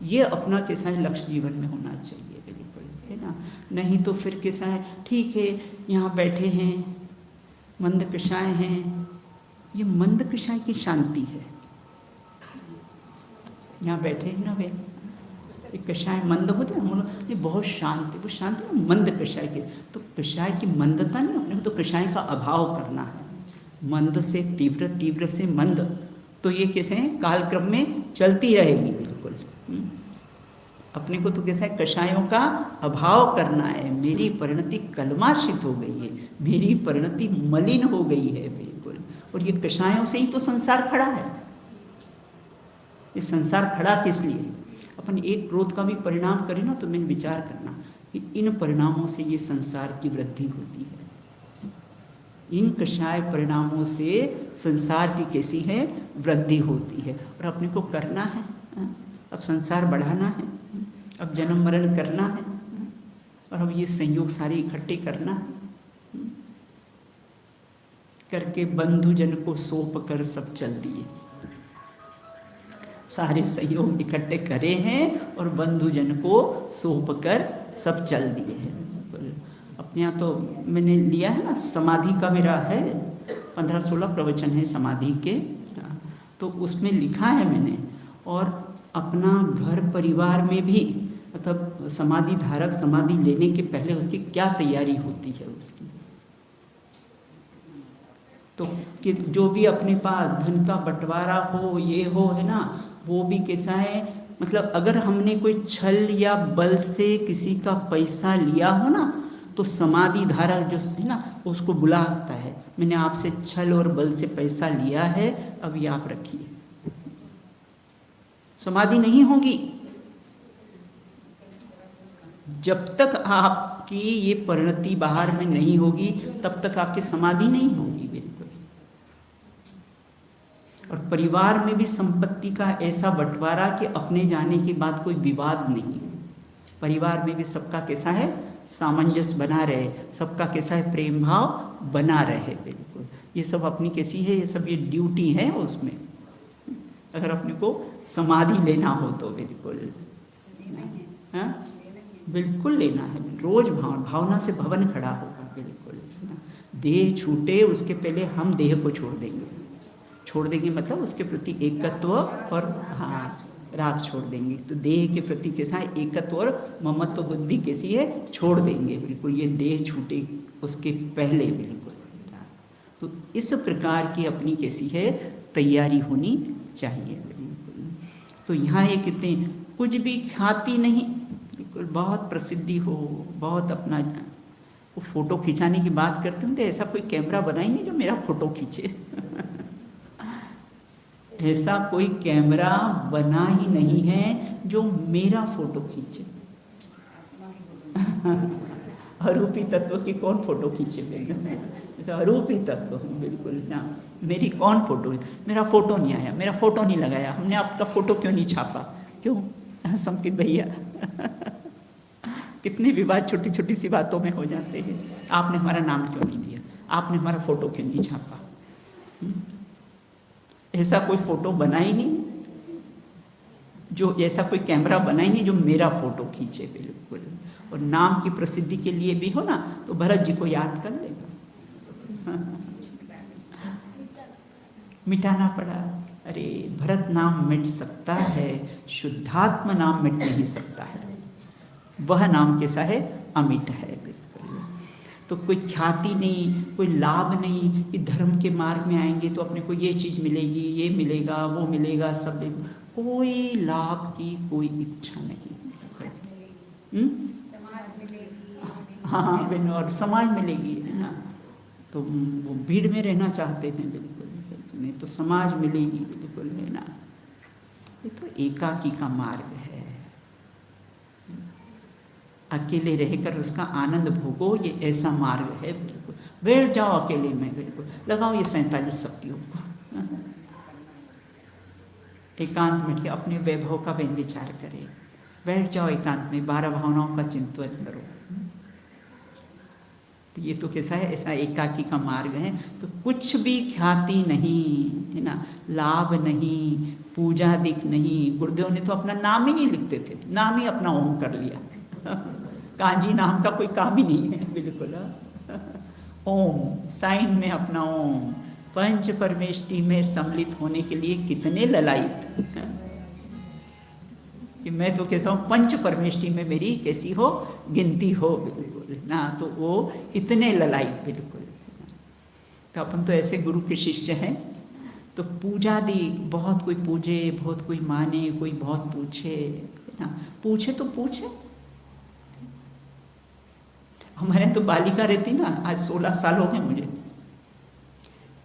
ये अपना कैसा है लक्ष्य जीवन में होना चाहिए, बिल्कुल, है ना। नहीं तो फिर कैसा है, ठीक है यहाँ बैठे हैं, मंद कषाय हैं, ये मंद कषाय की शांति है। यहाँ बैठे हैं ना वे, एक कषाय मंद होते हैं, हम लोग ये बहुत शांत है, वो शांति है मंद कषाय के। तो कषाय की मंदता नहीं, अपने को तो कषाय का अभाव करना है। मंद से तीव्र, तीव्र से मंद, तो ये कैसे है कालक्रम में चलती रहेगी, बिल्कुल। अपने को तो कैसा है कषायों का अभाव करना है। मेरी परिणति कलमाशित हो गई है, मेरी परिणति मलिन हो गई है, बिल्कुल। और ये कषायों से ही तो संसार खड़ा है। ये संसार खड़ा किस लिए? अपन एक क्रोध का भी परिणाम करें ना तो मैंने विचार करना कि इन परिणामों से ये संसार की वृद्धि होती है, इन कषाय परिणामों से संसार की कैसी है वृद्धि होती है। और अपने को करना है, अब संसार बढ़ाना है, अब जन्म मरण करना है, और अब ये संयोग सारे इकट्ठे करना है। करके बंधु जन को सौंप कर सब चल दिए, सारे सहयोग इकट्ठे करे हैं और बंधु जन को सौंप कर सब चल दिए हैं। अपने यहाँ तो मैंने लिया है ना, समाधि का मेरा है 15-16 प्रवचन है समाधि के, तो उसमें लिखा है मैंने। और अपना घर परिवार में भी मतलब समाधि धारक समाधि लेने के पहले उसकी क्या तैयारी होती है उसकी, तो कि जो भी अपने पास धन का बंटवारा हो, ये हो, है ना, वो भी कैसा है, मतलब अगर हमने कोई छल या बल से किसी का पैसा लिया हो ना, तो समाधि धारक जो है ना उसको बुलाता है, मैंने आपसे छल और बल से पैसा लिया है, अब ये आप रखिए। समाधि नहीं होगी जब तक आपकी ये परिणति बाहर में नहीं होगी, तब तक आपकी समाधि नहीं होगी, बिल्कुल। और परिवार में भी संपत्ति का ऐसा बंटवारा कि अपने जाने के बाद कोई विवाद नहीं। परिवार में भी सबका कैसा है सामंजस्य बना रहे, सबका कैसा है प्रेम भाव बना रहे, बिल्कुल। ये सब अपनी कैसी है, ये सब ये ड्यूटी है उसमें, अगर अपने को समाधि लेना हो तो, बिल्कुल। हाँ बिल्कुल लेना है, रोज भावना से भवन खड़ा होगा, बिल्कुल। देह छूटे उसके पहले हम देह को छोड़ देंगे मतलब उसके प्रति एकत्व और हाँ राग छोड़ देंगे। तो देह के प्रति कैसा है एकत्व और ममत्व बुद्धि कैसी है छोड़ देंगे, बिल्कुल। ये देह छूटे उसके पहले, बिल्कुल। तो इस प्रकार की अपनी कैसी है तैयारी होनी चाहिए, बिल्कुल। तो यहाँ ये कितने कुछ भी ख्याति नहीं, बिल्कुल। बहुत प्रसिद्धि हो, बहुत अपना वो फोटो खिंचाने की बात करते हैं तो ऐसा कोई कैमरा बनाएंगे जो मेरा फोटो खींचे ऐसा कोई कैमरा बना ही नहीं है जो मेरा फोटो खींचे अरूपी तत्व की कौन फोटो खींचे मैंने, तो अरूपी तत्व हूँ बिल्कुल ना। मेरी कौन फोटो है, मेरा फोटो नहीं आया, मेरा फोटो नहीं लगाया, हमने आपका फोटो क्यों नहीं छापा, क्यों संकित भैया कितने विवाद छोटी छोटी सी बातों में हो जाते हैं। आपने हमारा नाम क्यों नहीं दिया, आपने हमारा फोटो क्यों नहीं छापा। ऐसा कोई फोटो बना ही नहीं, जो ऐसा कोई कैमरा बना ही नहीं जो मेरा फोटो खींचे बिल्कुल। और नाम की प्रसिद्धि के लिए भी हो ना तो भरत जी को याद कर लेगा। मिटाना पड़ा, अरे भरत नाम मिट सकता है, शुद्धात्मा नाम मिट नहीं सकता है। वह नाम कैसा है, अमिट है बिल्कुल। तो कोई ख्याति नहीं, कोई लाभ नहीं कि धर्म के मार्ग में आएंगे तो अपने को ये चीज़ मिलेगी, ये मिलेगा, वो मिलेगा, सब कोई लाभ की कोई इच्छा नहीं। हाँ बिल्कुल, और समाज मिलेगी है ना, तो वो भीड़ में रहना चाहते हैं बिल्कुल, नहीं तो समाज मिलेगी बिल्कुल है ना। ये तो एकाकी का मार्ग है, अकेले रहकर उसका आनंद भोगो, ये ऐसा मार्ग है बिल्कुल। बैठ जाओ अकेले में बिल्कुल, लगाओ ये 47 शक्तियों को, एकांत में के अपने वैभव का व्यंग विचार करें, बैठ जाओ एकांत में, 12 भावनाओं का चिंतन करो। तो ये तो कैसा है, ऐसा एकाकी का मार्ग है। तो कुछ भी ख्याति नहीं है ना, लाभ नहीं, पूजा दिख नहीं। गुरुदेव ने तो अपना नाम ही नहीं लिखते थे, नाम ही अपना ओम कर लिया। कांजी नाम का कोई काम ही नहीं है बिल्कुल। ओम साइन में अपना ओम, पंच परमेष्टि में सम्मिलित होने के लिए कितने ललायित कि मैं तो कैसा हूँ, पंच परमेष्टि में मेरी कैसी हो गिनती हो बिल्कुल ना, तो वो इतने ललायित बिल्कुल। तो अपन तो ऐसे गुरु के शिष्य हैं, तो पूजा दी, बहुत कोई पूजे, बहुत कोई माने, कोई बहुत पूछे ना, पूछे तो पूछे। हमारे तो बालिका रहती ना, आज 16 साल हो गए मुझे,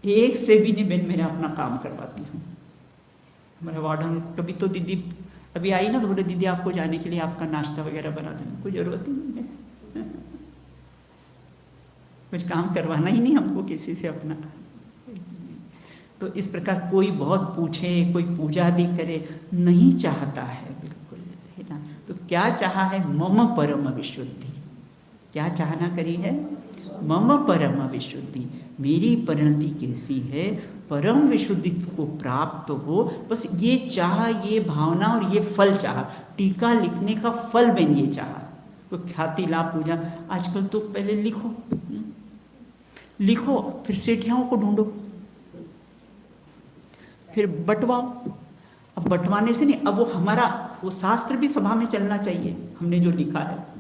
एक से भी नहीं मैं मेरा अपना काम करवाती हूँ। हमारे वार्डन कभी तो दीदी अभी आई ना, तो बोले दीदी आपको जाने के लिए आपका नाश्ता वगैरह बना देना, कोई ज़रूरत ही नहीं है। कुछ काम करवाना ही नहीं हमको किसी से अपना। तो इस प्रकार कोई बहुत पूछे, कोई पूजा आदि करे नहीं चाहता है बिल्कुल है ना। तो क्या चाहा है, मम परम विशुद्धि। क्या चाहना करी है, मम परम विशुद्धि, मेरी परिणति कैसी है, परम विशुद्धि को प्राप्त हो। बस ये चाह, ये भावना और ये फल चाह, टीका लिखने का फल मैंने ये चाहा। तो ख्याति लाभ पूजा, आजकल तो पहले लिखो, लिखो फिर सेठियाओं को ढूंढो, फिर बंटवाओ। अब बंटवाने से नहीं, अब वो हमारा वो शास्त्र भी सभा में चलना चाहिए। हमने जो लिखा है,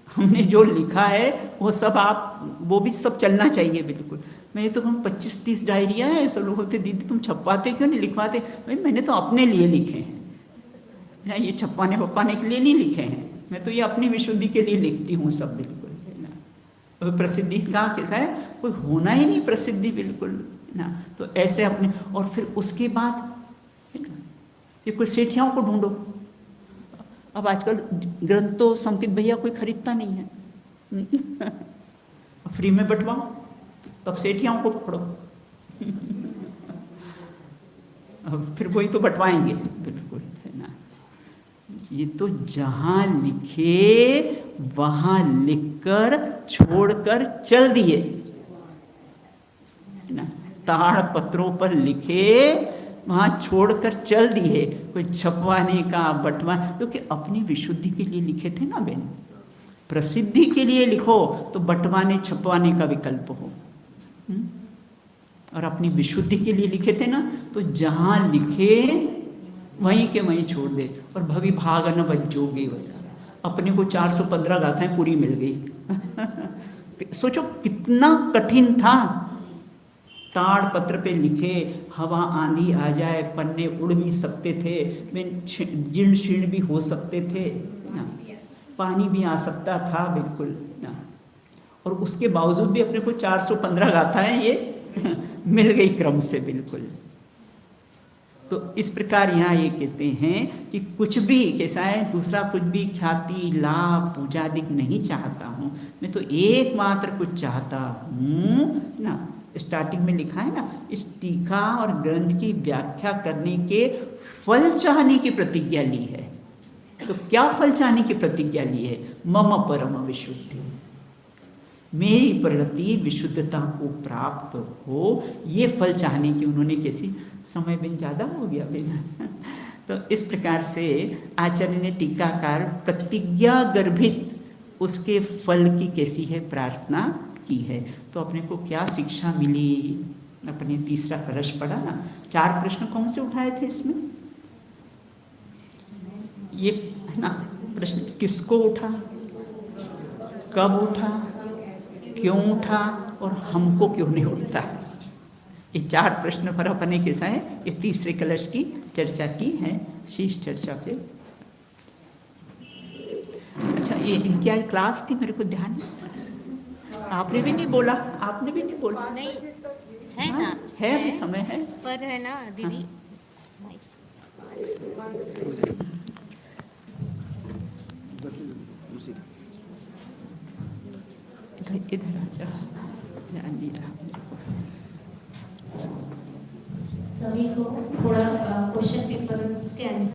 हमने जो लिखा है वो सब आप, वो भी सब चलना चाहिए बिल्कुल। मैं तो हम 25-30 डायरिया है, सब लोग होते दीदी तुम छपवाते क्यों नहीं, लिखवाते। भाई मैंने तो अपने लिए लिखे हैं ना, ये छपवाने पप्पाने के लिए नहीं लिखे हैं, मैं तो ये अपनी विशुद्धि के लिए लिखती हूँ सब बिल्कुल है ना। तो प्रसिद्धि का कैसा है, कोई होना ही नहीं प्रसिद्धि बिल्कुल ना। तो ऐसे अपने, और फिर उसके बाद है ना, ये कोई सेठियाओं को ढूंढो। अब आजकल ग्रंथ तो संकित भैया कोई खरीदता नहीं है, फ्री में बंटवाओ, तब सेठियाओं को पकड़ो। फिर वही तो बंटवाएंगे बिल्कुल है ना। ये तो जहां लिखे वहां लिखकर छोड़कर चल दिए ना, ताड़ पत्रों पर लिखे वहाँ छोड़कर चल दिए। कोई छपवाने का बंटवा, क्योंकि अपनी विशुद्धि के लिए लिखे थे ना बहन। प्रसिद्धि के लिए लिखो तो बंटवाने छपवाने का विकल्प हो, और अपनी विशुद्धि के लिए लिखे थे ना, तो जहाँ लिखे वहीं के वहीं छोड़ दे। और भवि भाग न बज्जोगे, बस अपने को 415 गाथाएं पूरी मिल गई। सोचो कितना कठिन था। ताड़ पत्र पे लिखे, हवा आंधी आ जाए, पन्ने उड़ भी सकते थे, जीर्ण शीर्ण भी हो सकते थे ना, पानी भी आ सकता था बिल्कुल ना। और उसके बावजूद भी अपने को 415 गाथाएं ये मिल गई क्रम से बिल्कुल। तो इस प्रकार यहाँ ये कहते हैं कि कुछ भी कैसा है, दूसरा कुछ भी ख्याति लाभ पूजा आदि नहीं चाहता हूँ, मैं तो एकमात्र कुछ चाहता हूँ ना। स्टार्टिंग में लिखा है ना, इस टीका और ग्रंथ की व्याख्या करने के फल चाहने की प्रतिज्ञा ली है। तो क्या फल चाहने की प्रतिज्ञा ली है? मम परम विशुद्धि, मेरी परिणति विशुद्धता को प्राप्त हो, ये फल चाहने की उन्होंने कैसी, समय बिन ज़्यादा हो गया बिन तो इस प्रकार से आचार्य ने टीकाकार प्रतिज्ञा गर्भित उसके फल की कैसी है प्रार्थना की है। तो अपने को क्या शिक्षा मिली? अपने तीसरा कलश पढ़ा ना, 4 प्रश्न कौन से उठाए थे इसमें? ये है ना प्रश्न, किसको उठा, कब उठा, क्यों उठा और हमको क्यों नहीं उठता। ये 4 प्रश्न पर अपने कैसा है, ये तीसरे कलश की चर्चा की है, शीर्ष चर्चा पे। अच्छा, ये इनकी आज क्लास थी, मेरे को ध्यान, आपने भी नहीं बोला, आपने भी नहीं बोला। नहीं है हाँ, ना, है अभी समय है, पर है ना दीदी। इधर आ जाओ, ध्यान नहीं रहा। सभी को थोड़ा सा